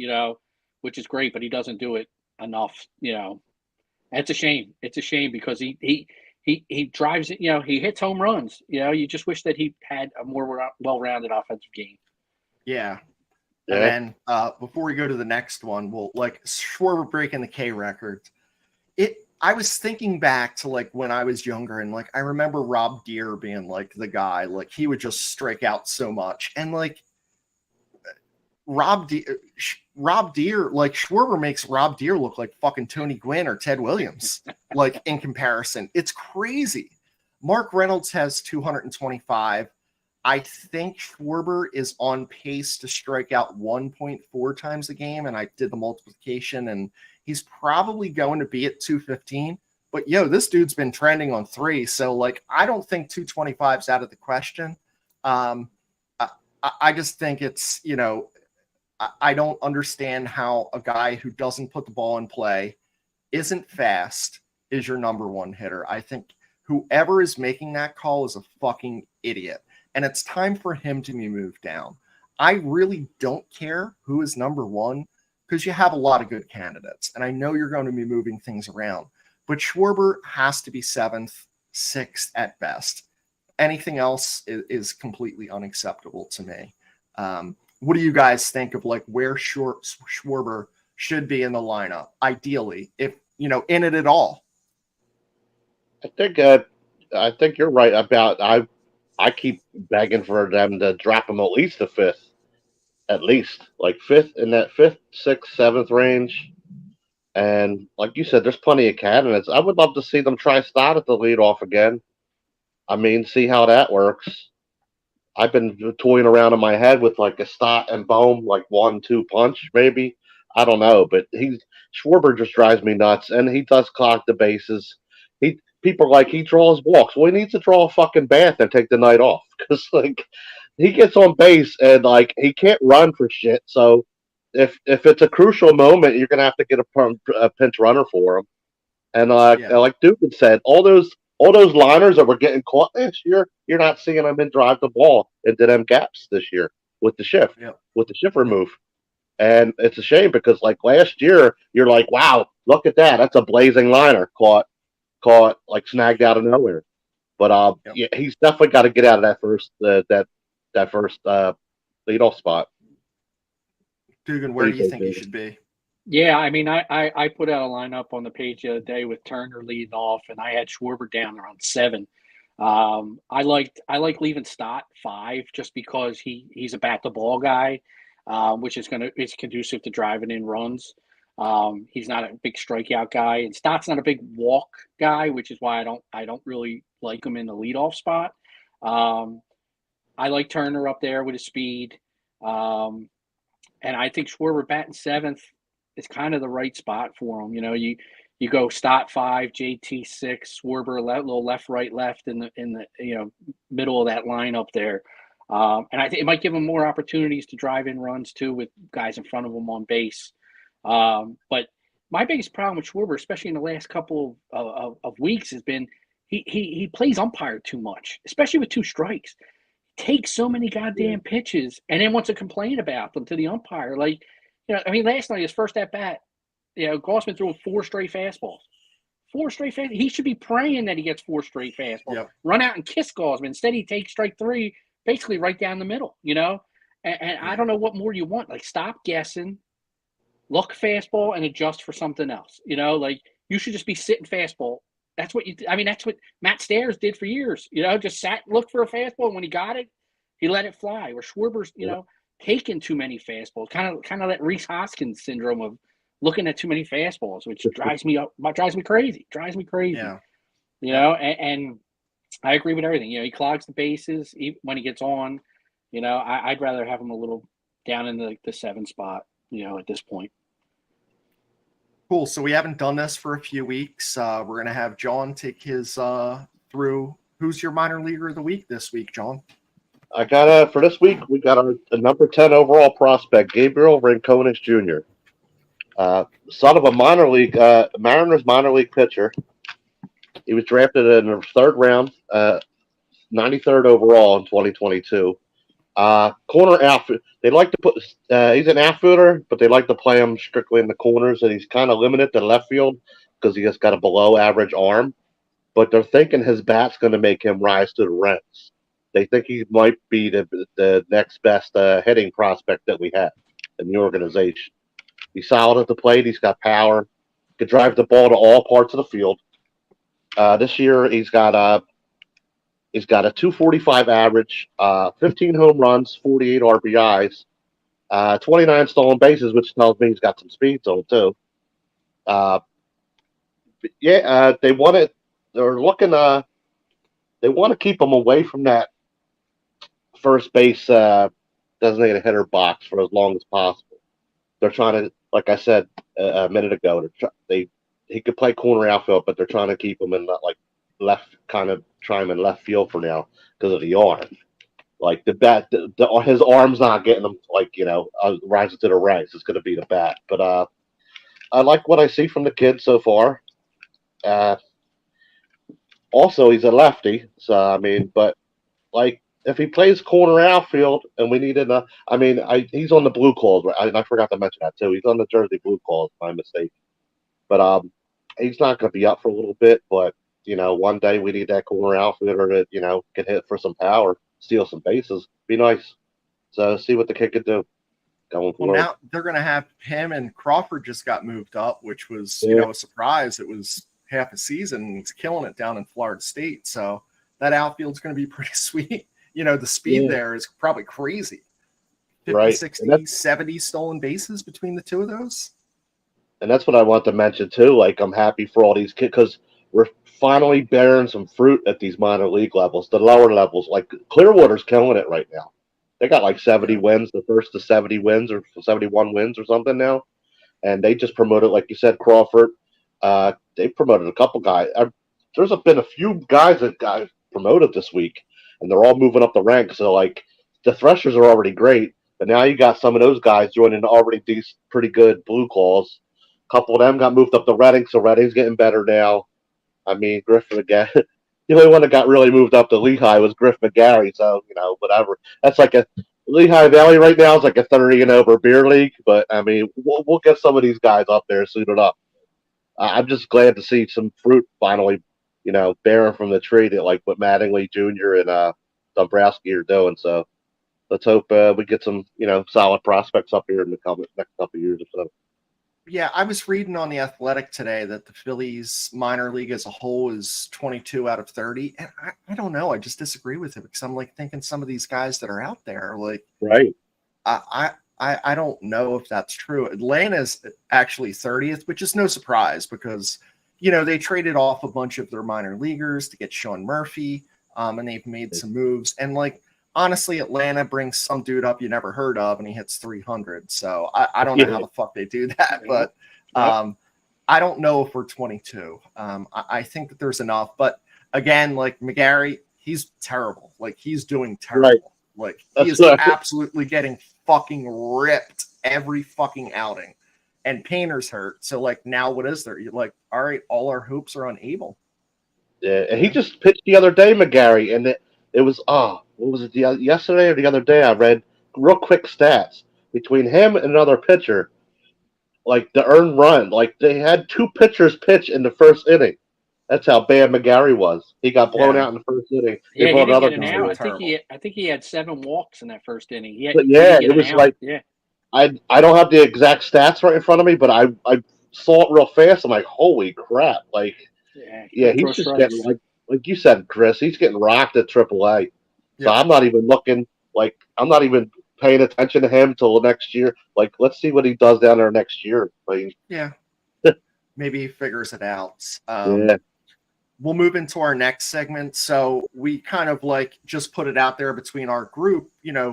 which is great, but he doesn't do it enough, And it's a shame. It's a shame because he drives it, he hits home runs. You just wish that he had a more well-rounded offensive game. Yeah. And then before we go to the next one, we'll Schwarber breaking the K record. I was thinking back to when I was younger, and I remember Rob Deere being the guy, he would just strike out so much. And Rob Deere, Schwarber makes Rob Deere look like fucking Tony Gwynn or Ted Williams, in comparison. It's crazy. Mark Reynolds has 225. I think Schwarber is on pace to strike out 1.4 times a game, and I did the multiplication, and he's probably going to be at 215. But, this dude's been trending on 3, so, I don't think 225 is out of the question. I just think it's, I don't understand how a guy who doesn't put the ball in play, isn't fast, is your number one hitter. I think whoever is making that call is a fucking idiot. And it's time for him to be moved down. I really don't care who is number one because you have a lot of good candidates. And I know you're going to be moving things around. But Schwarber has to be 7th, 6th at best. Anything else is completely unacceptable to me. What do you guys think of where Schwarber should be in the lineup, ideally, if, in it at all? I think you're right about I keep begging for them to drop him at least to 5th, at least 5th in that 5th, 6th, 7th range. And like you said, there's plenty of candidates. I would love to see them try Stott at the leadoff again. I mean, see how that works. I've been toying around in my head with a Stott and Bohm, 1-2 punch, maybe. I don't know, but Schwarber just drives me nuts, and he does clock the bases. People are he draws walks. Well, he needs to draw a fucking bath and take the night off because he gets on base and he can't run for shit. So if it's a crucial moment, you're gonna have to get a pinch runner for him. And like Dugan said, all those liners that were getting caught this year, you're not seeing them drive the ball into them gaps this year with the shift, with the shift remove. And it's a shame because last year, you're wow, look at that. That's a blazing liner caught snagged out of nowhere. But he's definitely got to get out of that first leadoff spot. Dugan, where do you think he should be? Yeah, I mean, I put out a lineup on the page the other day with Turner leading off, and I had Schwarber down around 7. I like leaving Stott 5 just because he's a bat the ball guy, which is conducive to driving in runs. He's not a big strikeout guy, and Stott's not a big walk guy, which is why I don't really like him in the leadoff spot. I like Turner up there with his speed, and I think Schwarber batting 7th is kind of the right spot for him. You you go Stott 5, JT 6, Schwarber little left, right, left in the middle of that lineup there. And I think it might give them more opportunities to drive in runs too with guys in front of them on base. But my biggest problem with Schwarber, especially in the last couple of weeks, has been he plays umpire too much, especially with 2 strikes. Takes so many goddamn pitches and then wants to complain about them to the umpire. Like, last night, his first at bat, Gossman threw 4 straight fastballs. 4 straight fastballs. He should be praying that he gets 4 straight fastballs. Yep. Run out and kiss Gossman. Instead, he takes strike 3 basically right down the middle, And I don't know what more you want. Like, stop guessing, look fastball, and adjust for something else. Like, you should just be sitting fastball. That's what that's what Matt Stairs did for years. Just sat, looked for a fastball, and when he got it, he let it fly. Where Schwarber's, taking too many fastballs, kind of that Rhys Hoskins syndrome of looking at too many fastballs, which drives me crazy. Yeah. And I agree with everything. He clogs the bases when he gets on. I'd rather have him a little down in the 7 spot. At this point. Cool. So we haven't done this for a few weeks. We're going to have John take his through. Who's your minor leaguer of the week this week, John? I got for this week, we got a number 10 overall prospect, Gabriel Rincones Jr. Son of a Mariners minor league pitcher. He was drafted in the 3rd round, 93rd overall in 2022. Corner outfield. They like to put. He's an outfielder, but they like to play him strictly in the corners, and he's kind of limited to left field because he has got a below-average arm. But they're thinking his bat's going to make him rise to the ranks. They think he might be the next best hitting prospect that we have in the organization. He's solid at the plate. He's got power. Could drive the ball to all parts of the field. This year, he's got a 245 average, 15 home runs, 48 RBIs, 29 stolen bases, which tells me he's got some speed to him too. They want it. They're looking. They want to keep him away from that first base designated hitter box for as long as possible. They're trying to, like I said a minute ago, he could play corner outfield, but they're trying to keep him in that left, kind of try him in left field for now because of the arm. Like the bat, his arm's not getting him rising to the ranks. It's going to be the bat. But I like what I see from the kid so far. Also, he's a lefty, so but if he plays corner outfield and we need he's on the Blue Calls. I forgot to mention that too. He's on the Jersey Blue Calls, my mistake. But he's not going to be up for a little bit. But one day we need that corner outfielder that can hit for some power, steal some bases. Be nice. So see what the kid could do going forward. Well, now they're going to have him, and Crawford just got moved up, which was a surprise. It was half a season, and he's killing it down in Florida State. So that outfield's going to be pretty sweet. The speed there is probably crazy. 50, 60, 70 stolen bases between the two of those. And that's what I want to mention too. I'm happy for all these kids because we're finally bearing some fruit at these minor league levels, the lower levels. Clearwater's killing it right now. They got 70 wins, the first to 70 wins or 71 wins or something now. And they just promoted, like you said, Crawford. They promoted a couple guys. There's been a few guys that got promoted this week, and they're all moving up the ranks. So, the Threshers are already great, but now you got some of those guys joining already these pretty good Blue Calls. A couple of them got moved up to Reading, so Reading's getting better now. Griffin again. The only one that got really moved up to Lehigh was Griff McGarry, so, whatever. That's Lehigh Valley right now is a 30 and over beer league, but, we'll get some of these guys up there suited up. I'm just glad to see some fruit finally, bearing from the tree that what Mattingly Jr. and Dombrowski are doing. So let's hope we get some, solid prospects up here in the next couple of years or so. Yeah, I was reading on The Athletic today that the Phillies minor league as a whole is 22 out of 30. And I don't know. I just disagree with it because I'm thinking some of these guys that are out there, right. I don't know if that's true. Atlanta's actually 30th, which is no surprise because, they traded off a bunch of their minor leaguers to get Sean Murphy, and they've made some moves. And honestly, Atlanta brings some dude up you never heard of, and he hits 300. So I don't know how the fuck they do that, but I don't know if we're 22. I think that there's enough, but again, like McGarry, he's terrible. Like he's doing terrible. Right. Like he That's is right. absolutely getting fucking ripped every fucking outing. And Painter's hurt. So like now what is there? You're like, all right, all our hopes are on Abel. Yeah, and he just pitched the other day, McGarry, and it was what was it? Yesterday or the other day? I read real quick stats between him and another pitcher, like the earned run. Like they had two pitchers pitch in the first inning. That's how bad McGarry was. He got blown Yeah. out in the first inning. They Yeah, he brought didn't another get an guy out. in. I think he had 7 walks in that first inning. But He yeah, didn't get it an was out. like Yeah. I don't have the exact stats right in front of me, but I saw it real fast. I'm like, holy crap! Like, yeah, he's just getting like you said, Chris. He's getting rocked at AAA. So Yeah. I'm not even looking. Like, I'm not even paying attention to him till next year. Like, let's see what he does down there next year. Like, Yeah. Maybe he figures it out. yeah, We'll move into our next segment. So we kind of like just put it out there between our group,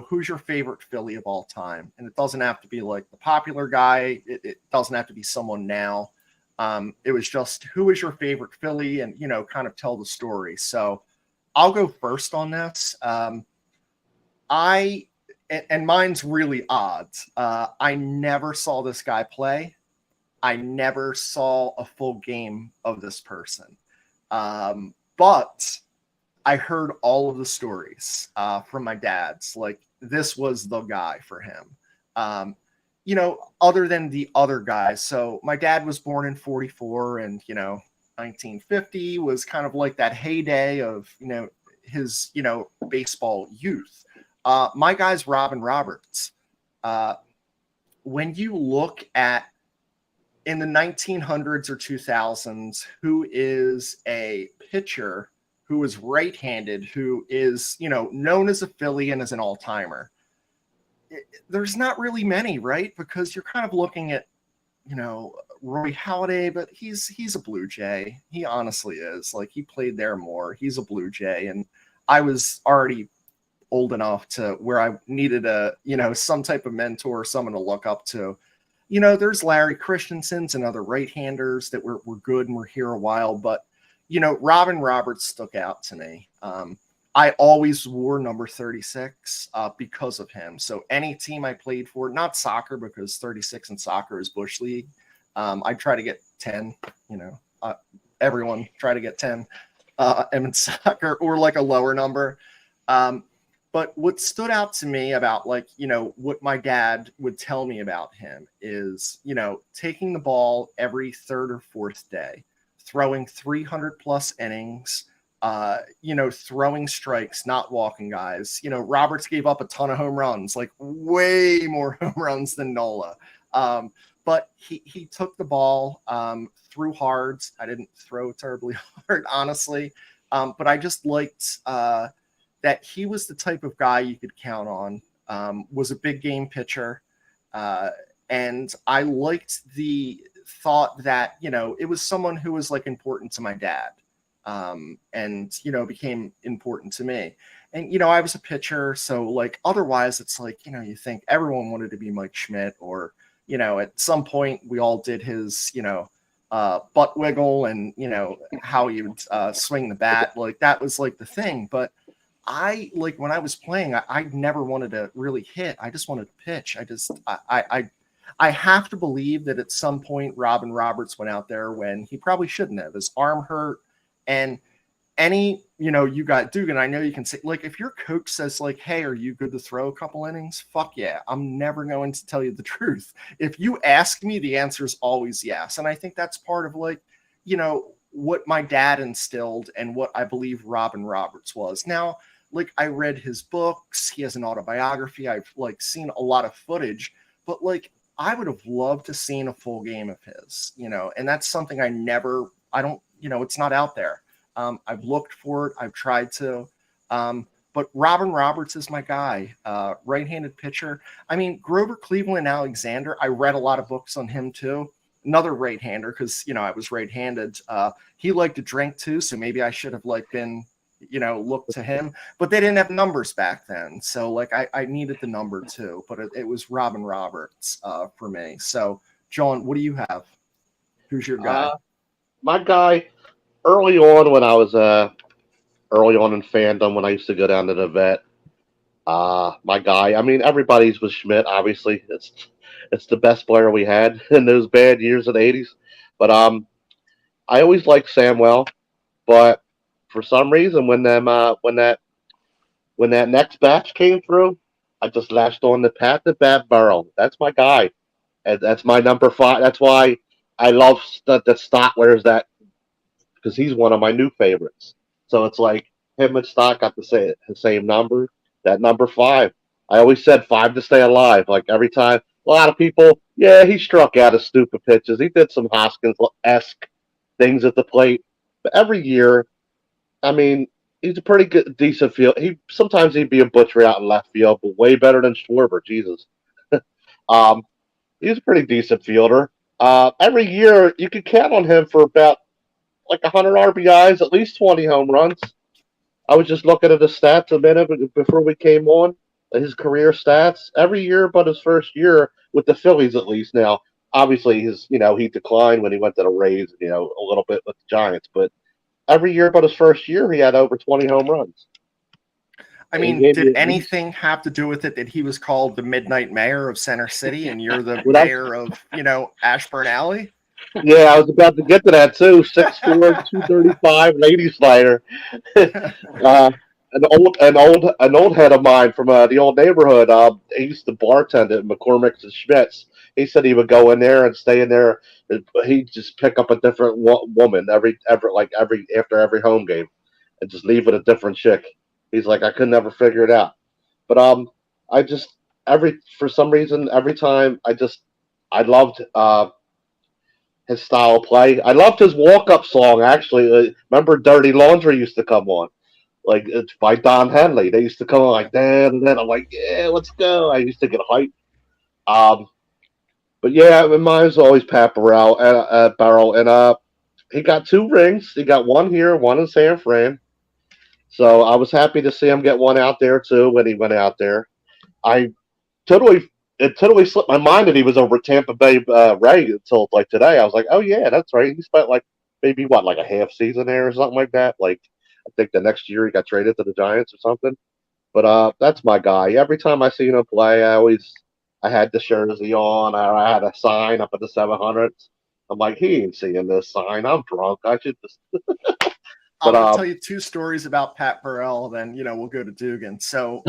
who's your favorite Philly of all time? And it doesn't have to be like the popular guy. It doesn't have to be someone now. It was just who is your favorite Philly and, kind of tell the story. So I'll go first on this. And mine's really odd. I never saw this guy play. I never saw a full game of this person. But I heard all of the stories from my dad's. Like this was the guy for him. Other than the other guys. So my dad was born in 44 and 1950 was kind of like that heyday of his baseball youth. My guy's Robin Roberts. When you look at in the 1900s or 2000s, who is a pitcher who is right-handed, who is, known as a Philly and as an all-timer. There's not really many, right? Because you're kind of looking at, Roy Halladay, but he's a Blue Jay. He honestly is. Like he played there more. He's a Blue Jay. And I was already old enough to where I needed some type of mentor, someone to look up to. There's Larry Christensen's and other right-handers that were good and were here a while, but, Robin Roberts stuck out to me. I always wore number 36 because of him. So any team I played for, not soccer because 36 in soccer is Bush League. I try to get 10, everyone try to get 10 in soccer or like a lower number. But what stood out to me about what my dad would tell me about him is, taking the ball every third or fourth day, throwing 300 plus innings, throwing strikes, not walking guys. Roberts gave up a ton of home runs, like way more home runs than Nola. But he took the ball, threw hard. I didn't throw terribly hard, honestly. But I just liked that he was the type of guy you could count on, was a big game pitcher. And I liked the thought that, it was someone who was like important to my dad and, became important to me. And, I was a pitcher. So like, otherwise it's like, you think everyone wanted to be Mike Schmidt or, at some point we all did his, butt wiggle and, how he would swing the bat. Like that was like the thing. But I like when I was playing, I never wanted to really hit. I just wanted to pitch. I have to believe that at some point Robin Roberts went out there when he probably shouldn't have. His arm hurt, and you got Dugan. I know you can say like if your coach says like, "Hey, are you good to throw a couple innings?" Fuck yeah, I'm never going to tell you the truth. If you ask me, the answer is always yes, and I think that's part of like what my dad instilled and what I believe Robin Roberts was. Now, like I read his books, he has an autobiography. I've like seen a lot of footage, but like I would have loved to seen a full game of his, and that's something I don't, it's not out there. I've looked for it. I've tried to, but Robin Roberts is my guy, right-handed pitcher. I mean, Grover Cleveland Alexander, I read a lot of books on him too. Another right-hander because, I was right-handed. He liked to drink too, so maybe I should have like been, look to him, but they didn't have numbers back then. So like I needed the number too, but it was Robin Roberts for me. So John, what do you have? Who's your guy? My guy, early on when I was early on in fandom, when I used to go down to the vet, my guy. I mean, everybody's was Schmidt. Obviously, it's the best player we had in those bad years of the '80s. But I always liked Samwell. But for some reason, when that next batch came through, I just latched on to Pat Burrell. That's my guy. And that's my number 5. That's why I love that Stott wears that, because he's one of my new favorites. So it's like him and Stott got the same number. That number 5. I always said 5 to stay alive. Like every time, a lot of people, yeah, he struck out his stupid pitches. He did some Hoskins-esque things at the plate. But every year, I mean, he's a pretty good, decent field. Sometimes he'd be a butcher out in left field, but way better than Schwarber. Jesus. um, he's a pretty decent fielder. Every year, you can count on him for about like 100 RBIs, at least 20 home runs. I was just looking at the stats a minute before we came on, his career stats. Every year but his first year with the Phillies, at least. Now, obviously, he declined when he went to the Rays, a little bit with the Giants. But every year but his first year, he had over 20 home runs. I mean, did anything have to do with it that he was called the Midnight Mayor of Center City and you're the mayor of, Ashburn Alley? Yeah, I was about to get to that too. 6'4", 235, lady slider. An old head of mine from the old neighborhood. He used to bartend at McCormick's and Schmidt's. He said he would go in there and stay in there. He'd just pick up a different woman every after every home game, and just leave with a different chick. He's like, I could never figure it out. But for some reason, every time I loved his style of play. I loved his walk-up song, actually. Remember Dirty Laundry used to come on? Like, it's by Don Henley. They used to come on like, that, and then I'm like, yeah, let's go. I used to get hyped. But yeah, mine was always Pat Burrell, and he got 2 rings. He got one here, one in San Fran. So I was happy to see him get one out there, too, when he went out there. It totally slipped my mind that he was over Tampa Bay Ray until like today. I was like, oh yeah, that's right. He spent like a half season there or something like that. Like I think the next year he got traded to the Giants or something. But that's my guy. Every time I see him play, I had the jersey on. I had a sign up at the 700s. I'm like, he ain't seeing this sign. I'm drunk. I should just. I'm going to tell you 2 stories about Pat Burrell, then, we'll go to Dugan. So,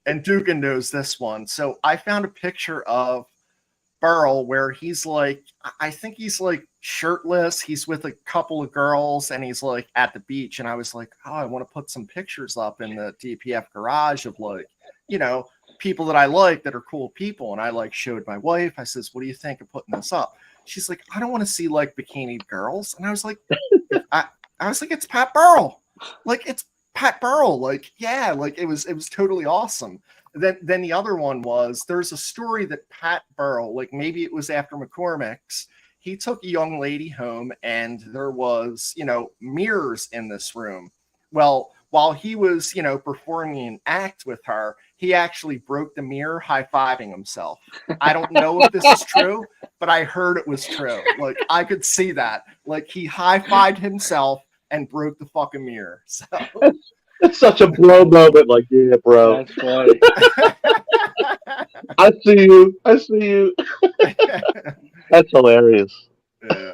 and Dugan knows this one. So I found a picture of Burrell where he's like, I think he's like shirtless. He's with a couple of girls and he's like at the beach. And I was like, oh, I want to put some pictures up in the DPF garage of like, people that I like that are cool people. And I like showed my wife. I says, what do you think of putting this up? She's like, I don't want to see like bikini girls. And I was like, it's Pat Burrell. Like, it's Pat Burrell. Like, yeah, like it was totally awesome. Then the other one was, there's a story that Pat Burrell, like maybe it was after McCormick's, he took a young lady home and there was, mirrors in this room. Well, while he was, performing an act with her, he actually broke the mirror high-fiving himself. I don't know if this is true, but I heard it was true. Like, I could see that. Like, he high-fived himself and broke the fucking mirror. So it's such a bro moment. Like, yeah, bro. That's funny. I see you. That's hilarious. Yeah.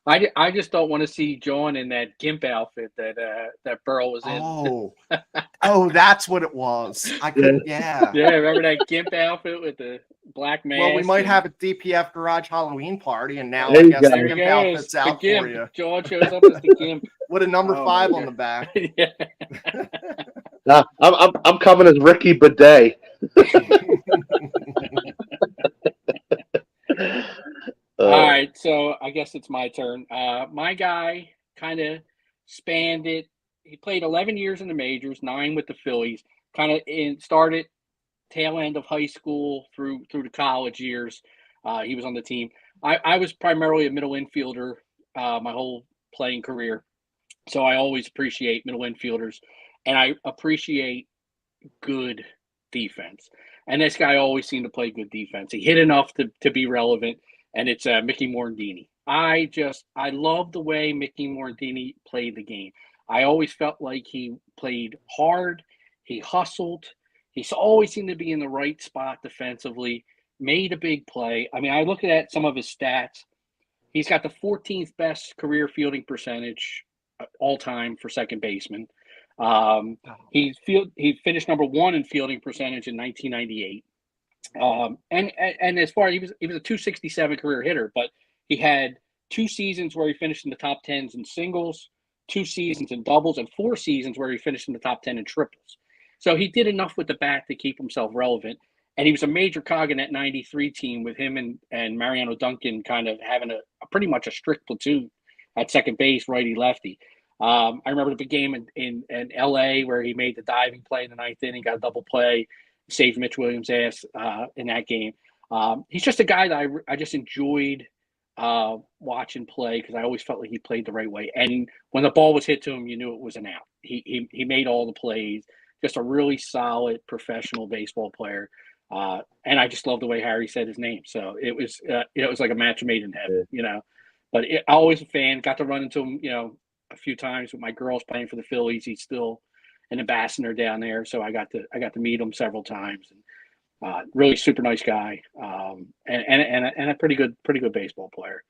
I just don't want to see John in that gimp outfit that Burrell was in. Oh, that's what it was. I could, yeah. Yeah, remember that gimp outfit with the black mask? Well, we might have a DPF garage Halloween party, and now There I you guess go. the There gimp he goes. outfit's The out gimp. for you. John shows up as the gimp. With a number Oh, 5 my on the back. Yeah. I'm coming as Ricky Bidet. All right, so I guess it's my turn. My guy kind of spanned it. He played 11 years in the majors, 9 with the Phillies. Kind of started tail end of high school through the college years. He was on the team. I was primarily a middle infielder my whole playing career, so I always appreciate middle infielders, and I appreciate good defense. And this guy always seemed to play good defense. He hit enough to be relevant. and it's Mickey Morandini. I love the way Mickey Morandini played the game. I always felt like he played hard, he hustled, he's always seemed to be in the right spot defensively, made a big play. I mean, I look at some of his stats. He's got the 14th best career fielding percentage all time for second baseman. He finished number one in fielding percentage in 1998. And as far as he was a 267 career hitter, but he had 2 seasons where he finished in the top 10s in singles, 2 seasons in doubles, and 4 seasons where he finished in the top 10 in triples. So he did enough with the bat to keep himself relevant. And he was a major cog in that 93 team with him and Mariano Duncan kind of having a pretty much a strict platoon at second base, righty lefty. I remember the big game in LA where he made the diving play in the 9th inning, got a double play, saved Mitch Williams' ass in that game. He's just a guy that I just enjoyed watching play because I always felt like he played the right way. And when the ball was hit to him, you knew it was an out. He made all the plays. Just a really solid professional baseball player. And I just love the way Harry said his name. So it was like a match made in heaven, you know. But always a fan. Got to run into him, you know, a few times with my girls playing for the Phillies. He's still an ambassador down there, so I got to meet him several times. And really super nice guy, and a pretty good baseball player.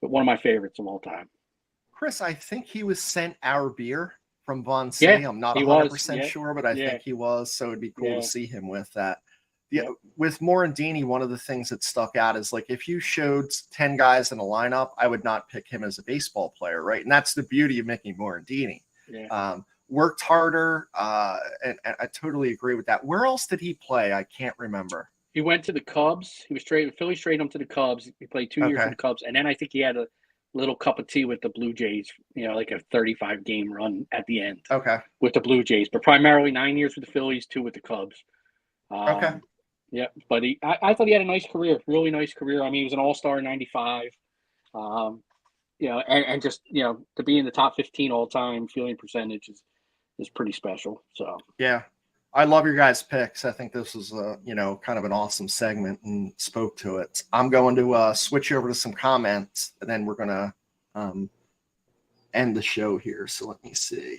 But one of my favorites of all time. Chris, I think he was sent our beer from Von C. Yeah, I'm not he 100% was. sure, but I Yeah. think he was. So it'd be cool Yeah. to see him with that. Yeah, with Morandini, one of the things that stuck out is like if you showed 10 guys in a lineup, I would not pick him as a baseball player, right? And that's the beauty of Mickey Morandini. Yeah. Worked harder, and I totally agree with that. Where else did he play? I can't remember. He went to the Cubs. He was traded. Phillies traded him to the Cubs. He played 2 years for the Cubs, and then I think he had a little cup of tea with the Blue Jays. You know, like a 35 game run at the end. Okay. With the Blue Jays, but primarily 9 years with the Phillies, 2 with the Cubs. Okay. Yeah, but I thought he had a nice career, really nice career. I mean, he was an all-star in 95. You know, and just, you know, to be in the top 15 all-time fielding percentage is pretty special. So yeah, I love your guys' picks. I think this was you know, kind of an awesome segment and spoke to it. I'm going to switch over to some comments, and then we're gonna end the show here. So let me see.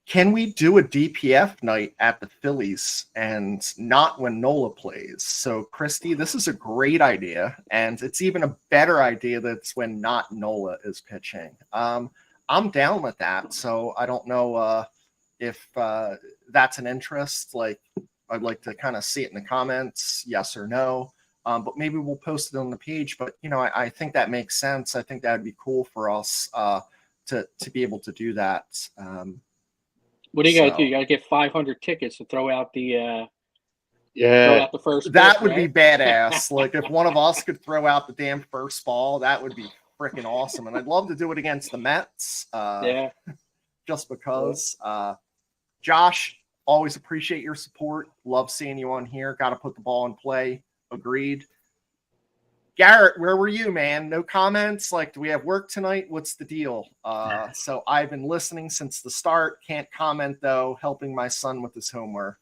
Can we do a DPF night at the Phillies and not when Nola plays? So, Christy, this is a great idea, and it's even a better idea that's when not Nola is pitching. I'm down with that, so I don't know if that's an interest. Like, I'd like to kind of see it in the comments, yes or no. But maybe we'll post it on the page. But, you know, I think that makes sense. I think that would be cool for us to be able to do that. What do you got to do? You got to get 500 tickets to throw out the Yeah, throw out the first. That pitch, would right? be badass. Like if one of us could throw out the damn first ball, that would be freaking awesome. And I'd love to do it against the Mets. Yeah. Just because. Josh, always appreciate your support. Love seeing you on here. Got to put the ball in play. Agreed. Garrett, where were you, man? No comments? Like, do we have work tonight? What's the deal? So I've been listening since the start. Can't comment, though. Helping my son with his homework.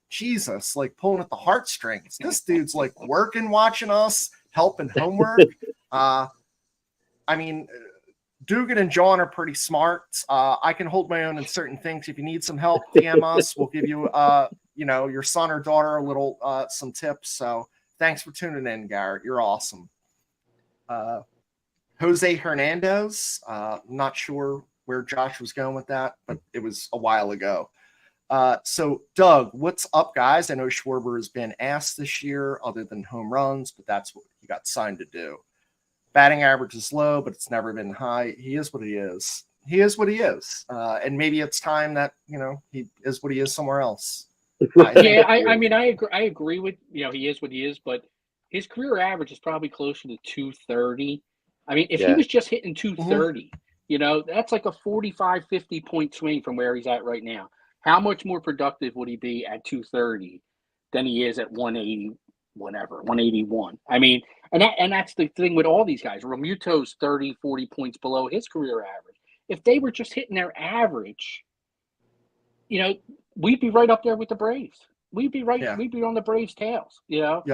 Jesus, like pulling at the heartstrings. This dude's like working, watching us, helping homework. I mean, Dugan and John are pretty smart. I can hold my own in certain things. If you need some help, DM us. We'll give you, you know, your son or daughter a little, some tips. So thanks for tuning in, Garrett. You're awesome. Jose Hernandez. Not sure where Josh was going with that, but it was a while ago. So Doug, what's up, guys? I know Schwarber has been asked this year other than home runs, but that's what he got signed to do. Batting average is low, but it's never been high. He is what he is. He is what he is. And maybe it's time that, you know, he is what he is somewhere else. I mean, I agree with, you know, he is what he is, but his career average is probably closer to 230. I mean, if he was just hitting 230, you know, that's like a 45, 50 point swing from where he's at right now. How much more productive would he be at 230 than he is at 180, whatever, 181? I mean, and that's the thing with all these guys. Realmuto's 30, 40 points below his career average. If they were just hitting their average, you know, we'd be right up there with the Braves. we'd be right. Yeah. We'd be on the Braves' tails. Yep.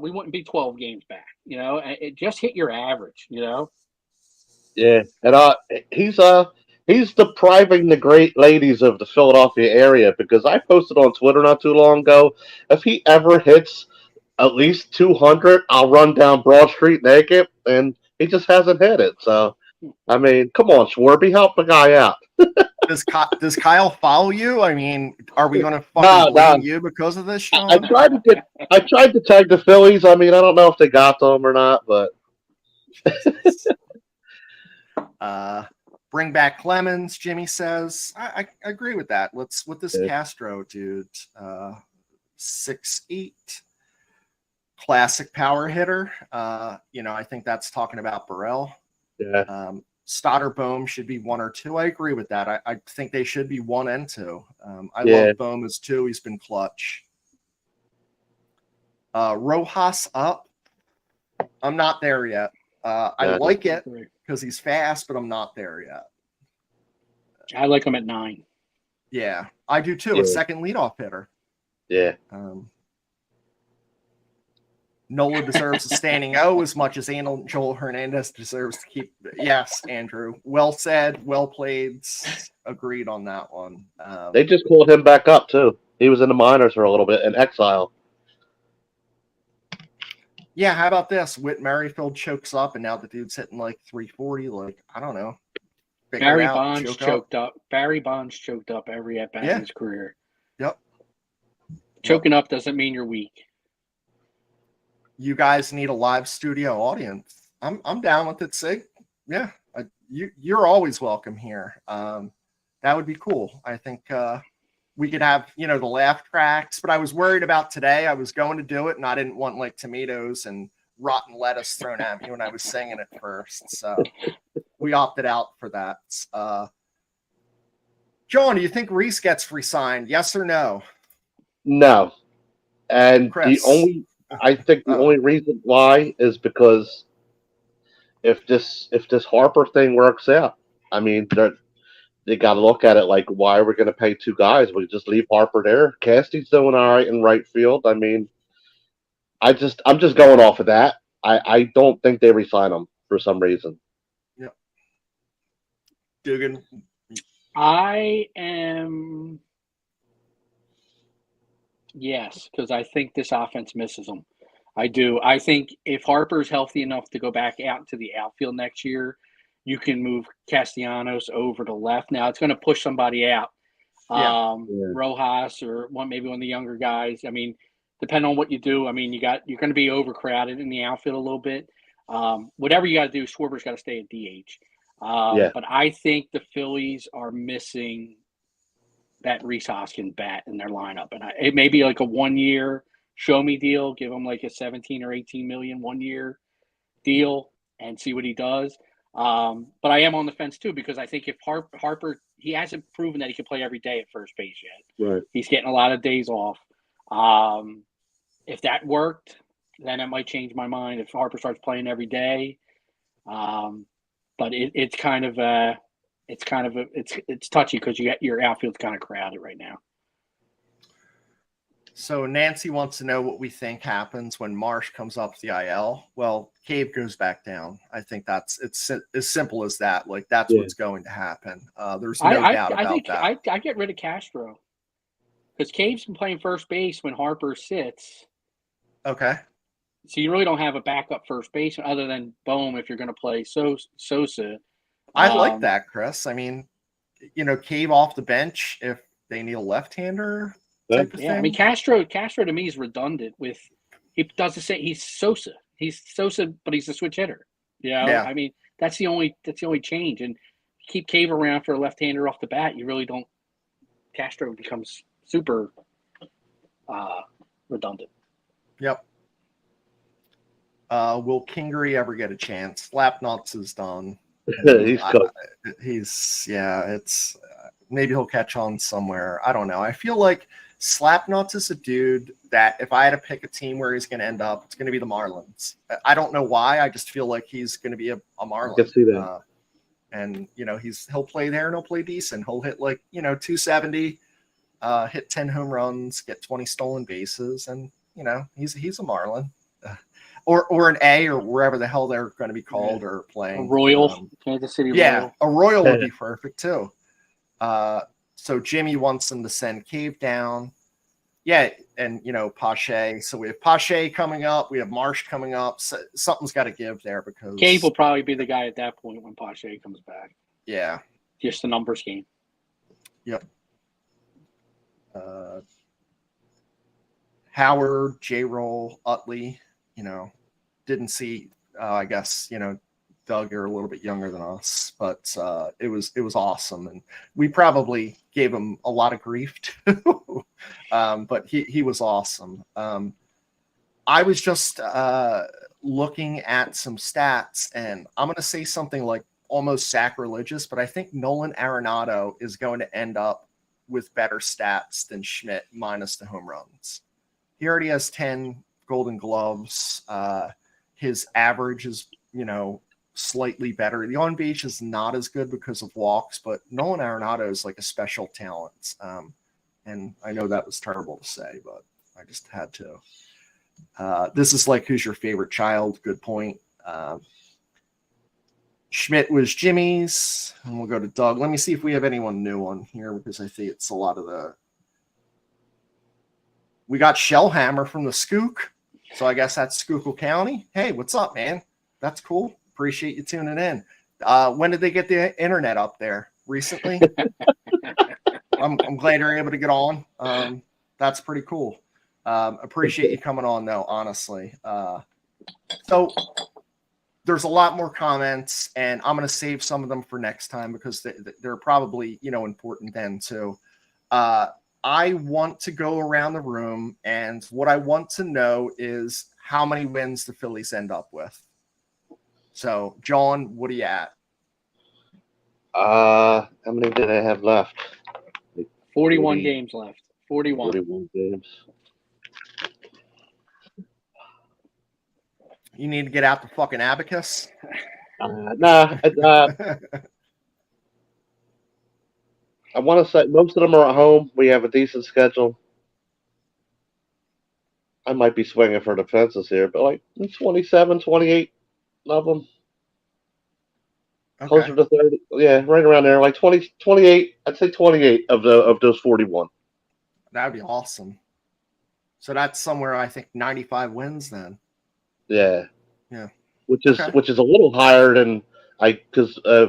We wouldn't be 12 games back. It just hit your average. Yeah, and he's depriving the great ladies of the Philadelphia area because I posted on Twitter not too long ago. If he ever hits at least 200, I'll run down Broad Street naked, and he just hasn't hit it. So, I mean, come on, Schwarby, help a guy out. Does Kyle follow you? I mean, are we going to No, fucking blame no. you because of this, I Sean? tried to tag the Phillies. I mean, I don't know if they got them or not, but Bring back Clemens, Jimmy says. I agree with that. Let's with this Yeah. Castro dude. 6'8", classic power hitter. I think that's talking about Burrell. yeah, Stoddard Bohm should be 1 or 2. I agree with that. I think they should be 1 and 2. I Yeah. love Bohm as 2. He's been clutch. Rojas up. I'm not there yet. I Yeah. like it because he's fast, but I'm not there yet. I like him at 9. Yeah, I do too. Yeah. A second leadoff hitter. yeah. Nola deserves a standing O as much as Angel Hernandez deserves to keep. Yes, Andrew. Well said. Well played. Agreed on that one. They just called him back up too. He was in the minors for a little bit in exile. Yeah, how about this? Whit Merrifield chokes up, and now the dude's hitting like 340. Like, I don't know. Figure Barry it out, Bonds choke up. choked up. Barry Bonds choked up every at bat Yeah. in his career. Yep. Choking up doesn't mean you're weak. You guys need a live studio audience. I'm down with it, Sig. Yeah, you're always welcome here. That would be cool. I think we could have the laugh tracks, but I was worried about today. I was going to do it, and I didn't want like tomatoes and rotten lettuce thrown at me when I was singing it first. So we opted out for that. John, do you think Reese gets re-signed? Yes or no? No, and Chris. I think the only reason why is because if this Harper thing works out, I mean, they got to look at it like, why are we going to pay 2 guys? We just leave Harper there. Casty's doing all right in right field. I mean, I'm just going off of that. I don't think they resign him for some reason. Yeah. Dugan. I am. Yes, because I think this offense misses him. I do. I think if Harper's healthy enough to go back out into the outfield next year, you can move Castellanos over to left. Now it's going to push somebody out, Yeah. Rojas or maybe one of the younger guys. I mean, depending on what you do. I mean, you're going to be overcrowded in the outfield a little bit. Whatever you got to do, Schwarber's got to stay at DH. But I think the Phillies are missing that Rhys Hoskins bat in their lineup, and it may be like a 1-year show me deal. Give him like a 17 or 18 million 1-year deal and see what he does. But I am on the fence too because I think if Harper, he hasn't proven that he can play every day at first base yet. Right. He's getting a lot of days off. If that worked, then it might change my mind if Harper starts playing every day. But it's touchy because your outfield's kind of crowded right now. So Nancy wants to know what we think happens when Marsh comes up the IL. Well, Cave goes back down. I think it's as simple as that. Like that's what's going to happen. There's no doubt about that. I get rid of Castro because Cave's been playing first base when Harper sits. Okay. So you really don't have a backup first baseman other than Bohm if you're going to play Sosa. I like that, Chris. I mean, Cave off the bench if they need a left-hander. Yeah, I mean Castro to me is redundant with he does the same. He's Sosa. He's Sosa, but he's a switch hitter. Yeah. I mean that's the only change. And keep Cave around for a left-hander off the bat. You really don't. Castro becomes super redundant. Yep. Will Kingery ever get a chance? Slapnuts is done. It's maybe he'll catch on somewhere. I don't know. I feel like Slapnuts is a dude that if I had to pick a team where he's going to end up, it's going to be the Marlins. I don't know why. I just feel like he's going to be a Marlin. I can see that. And he'll play there and he'll play decent. He'll hit like 270. hit 10 home runs, get 20 stolen bases, and he's a Marlin, or an A, or wherever the hell they're going to be called or A playing. Royal, Kansas City Yeah, Royal. a Royal would be perfect too. So Jimmy wants them to send Cave down. Yeah, and Pache. So we have Pache coming up. We have Marsh coming up. So something's got to give there because Cave will probably be the guy at that point when Pache comes back. Yeah, Just the numbers game. Yep. Howard, J-Roll, Utley. Didn't see. I guess Doug are a little bit younger than us, but it was awesome, and we probably gave him a lot of grief too. But he was awesome. I was just looking at some stats, and I'm going to say something like almost sacrilegious, but I think Nolan Arenado is going to end up with better stats than Schmidt minus the home runs. He already has 10 Golden Gloves. His average is, slightly better. The on base is not as good because of walks, but Nolan Arenado is like a special talent. And I know that was terrible to say, but I just had to. This is like, who's your favorite child? Good point. Schmidt was Jimmy's, and we'll go to Doug. Let me see if we have anyone new on here, because I think it's a lot of the. We got Shellhammer from the Skook, so I guess that's Schuylkill County. Hey, what's up, man? That's cool. Appreciate you tuning in. When did they get the internet up there? Recently? I'm glad you're able to get on. That's pretty cool. Appreciate you coming on, though, honestly. So there's a lot more comments, and I'm going to save some of them for next time because they're probably, important then, too. I want to go around the room, and what I want to know is how many wins the Phillies end up with. So, John, what are you at? How many did I have left? 41 games left. 41. 41 games. You need to get out the fucking abacus. Nah. I want to say most of them are at home. We have a decent schedule. I might be swinging for the fences here, but like 27, 28 of them. Okay. Closer to 30. Yeah, right around there. Like 20, 28. I'd say 28 of those 41. That would be awesome. So that's somewhere, I think, 95 wins then. Yeah. Yeah. Which is a little higher than because a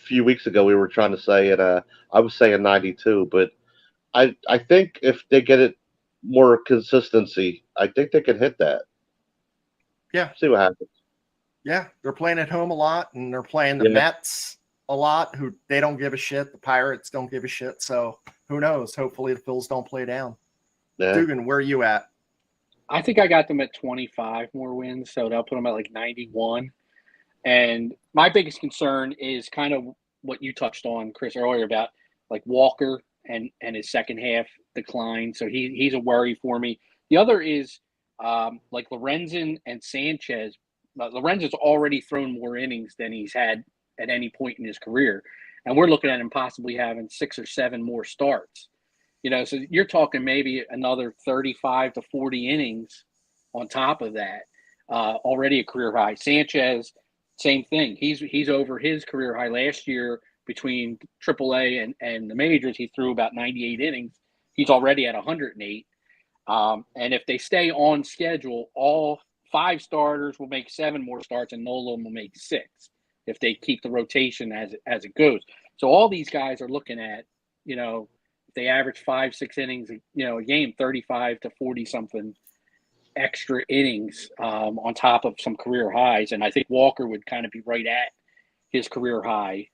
few weeks ago we were trying to say it. I was saying 92, but I think if they get it more consistency, I think they could hit that. Yeah. See what happens. Yeah, they're playing at home a lot, and they're playing the Mets a lot, who they don't give a shit. The Pirates don't give a shit. So who knows? Hopefully the Phils don't play down. Yeah. Dugan, where are you at? I think I got them at 25 more wins, so that'll put them at like 91. And my biggest concern is kind of what you touched on, Chris, earlier about like Walker and his second half decline. So he's a worry for me. The other is like Lorenzen and Sanchez. Lorenzen's already thrown more innings than he's had at any point in his career. And we're looking at him possibly having 6 or 7 more starts. So you're talking maybe another 35 to 40 innings on top of that. Already a career high. Sanchez, same thing. He's over his career high last year between AAA and the majors. He threw about 98 innings. He's already at 108. And if they stay on schedule, all 5 starters will make 7 more starts, and Nolan will make 6 if they keep the rotation as it goes. So all these guys are looking at, if they average 5-6 innings, a game, 35 to 40 something extra innings on top of some career highs. And I think Walker would kind of be right at his career high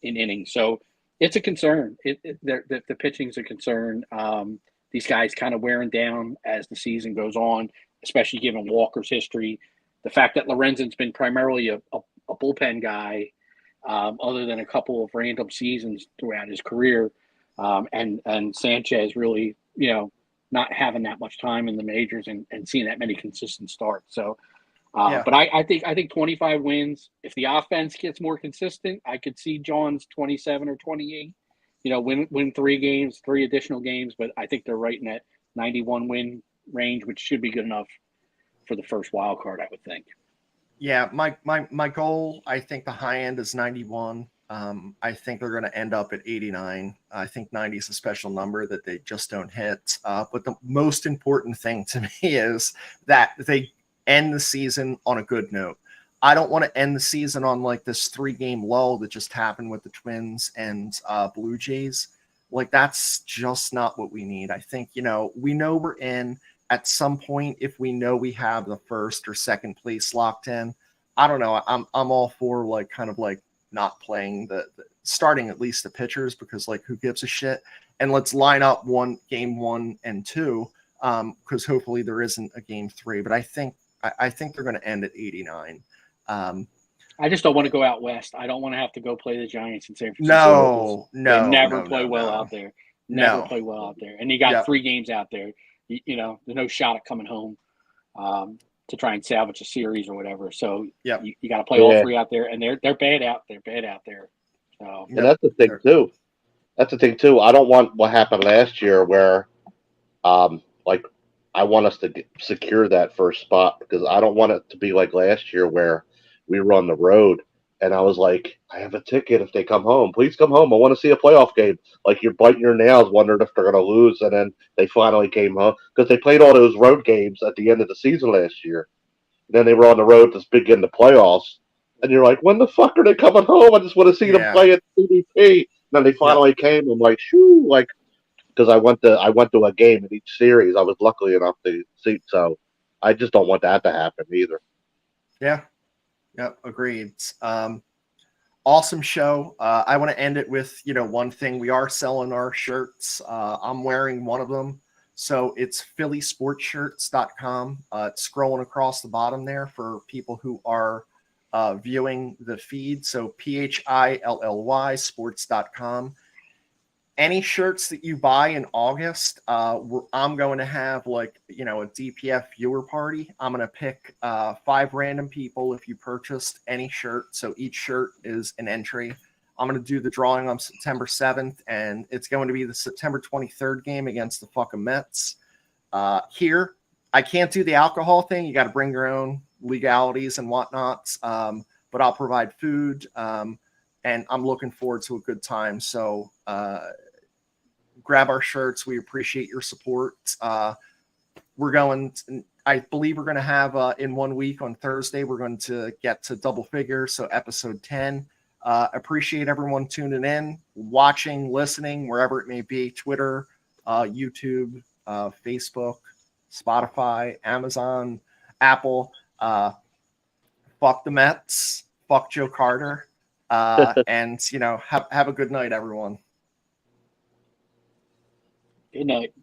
in innings. So it's a concern. The pitching's a concern. These guys kind of wearing down as the season goes on, especially given Walker's history. The fact that Lorenzen's been primarily a bullpen guy, other than a couple of random seasons throughout his career, and Sanchez really, not having that much time in the majors and seeing that many consistent starts. So, but I think 25 wins. If the offense gets more consistent, I could see John's 27 or 28. win 3 additional games, but I think they're right in that 91 win range, which should be good enough for the first wild card, I would think. Yeah, my goal, I think the high end is 91. I think they're going to end up at 89. I think 90 is a special number that they just don't hit. But the most important thing to me is that they end the season on a good note. I don't want to end the season on like this 3-game lull that just happened with the Twins and Blue Jays. Like, that's just not what we need. I think, we know we're in. At some point, if we know we have the first or second place locked in, I don't know. I'm all for like kind of like not playing the starting at least the pitchers, because like who gives a shit? And let's line up game 1 and 2, because hopefully there isn't a game 3. But I think they're going to end at 89. I just don't want to go out west. I don't want to have to go play the Giants in San Francisco. No, they never play well out there. Never No. play well out there, and you got Yep. 3 games out there. There's no shot at coming home to try and salvage a series or whatever. So Yep. you got to play all 3 out there, and they're bad out. They're bad out there. So And that's the thing too. That's the thing too. I don't want what happened last year, where, like, I want us to secure that first spot, because I don't want it to be like last year where we were on the road and I was like, I have a ticket if they come home. Please come home. I want to see a playoff game. Like, you're biting your nails wondering if they're going to lose, and then they finally came home because they played all those road games at the end of the season last year. Then they were on the road to begin the playoffs, and you're like, when the fuck are they coming home? I just want to see them play at CDP. And then they finally came. I'm like, shoo, like, because I went to a game in each series. I was lucky enough to see, so I just don't want that to happen either. Yeah. Yep, agreed. Awesome show. I want to end it with, one thing. We are selling our shirts. I'm wearing one of them. So it's phillysportshirts.com. It's scrolling across the bottom there for people who are viewing the feed. So PHILLY sports.com. Any shirts that you buy in August, I'm going to have like, a DPF viewer party. I'm going to pick 5 random people if you purchased any shirt. So each shirt is an entry. I'm going to do the drawing on September 7th, and it's going to be the September 23rd game against the fucking Mets. Here, I can't do the alcohol thing. You got to bring your own legalities and whatnots. But I'll provide food, and I'm looking forward to a good time. So, grab our shirts. We appreciate your support. I believe we're going to have in 1 week on Thursday, we're going to get to double figures. So episode 10. Appreciate everyone tuning in, watching, listening, wherever it may be. Twitter, YouTube, Facebook, Spotify, Amazon, Apple. Fuck the Mets. Fuck Joe Carter. And, have a good night, everyone. Good night.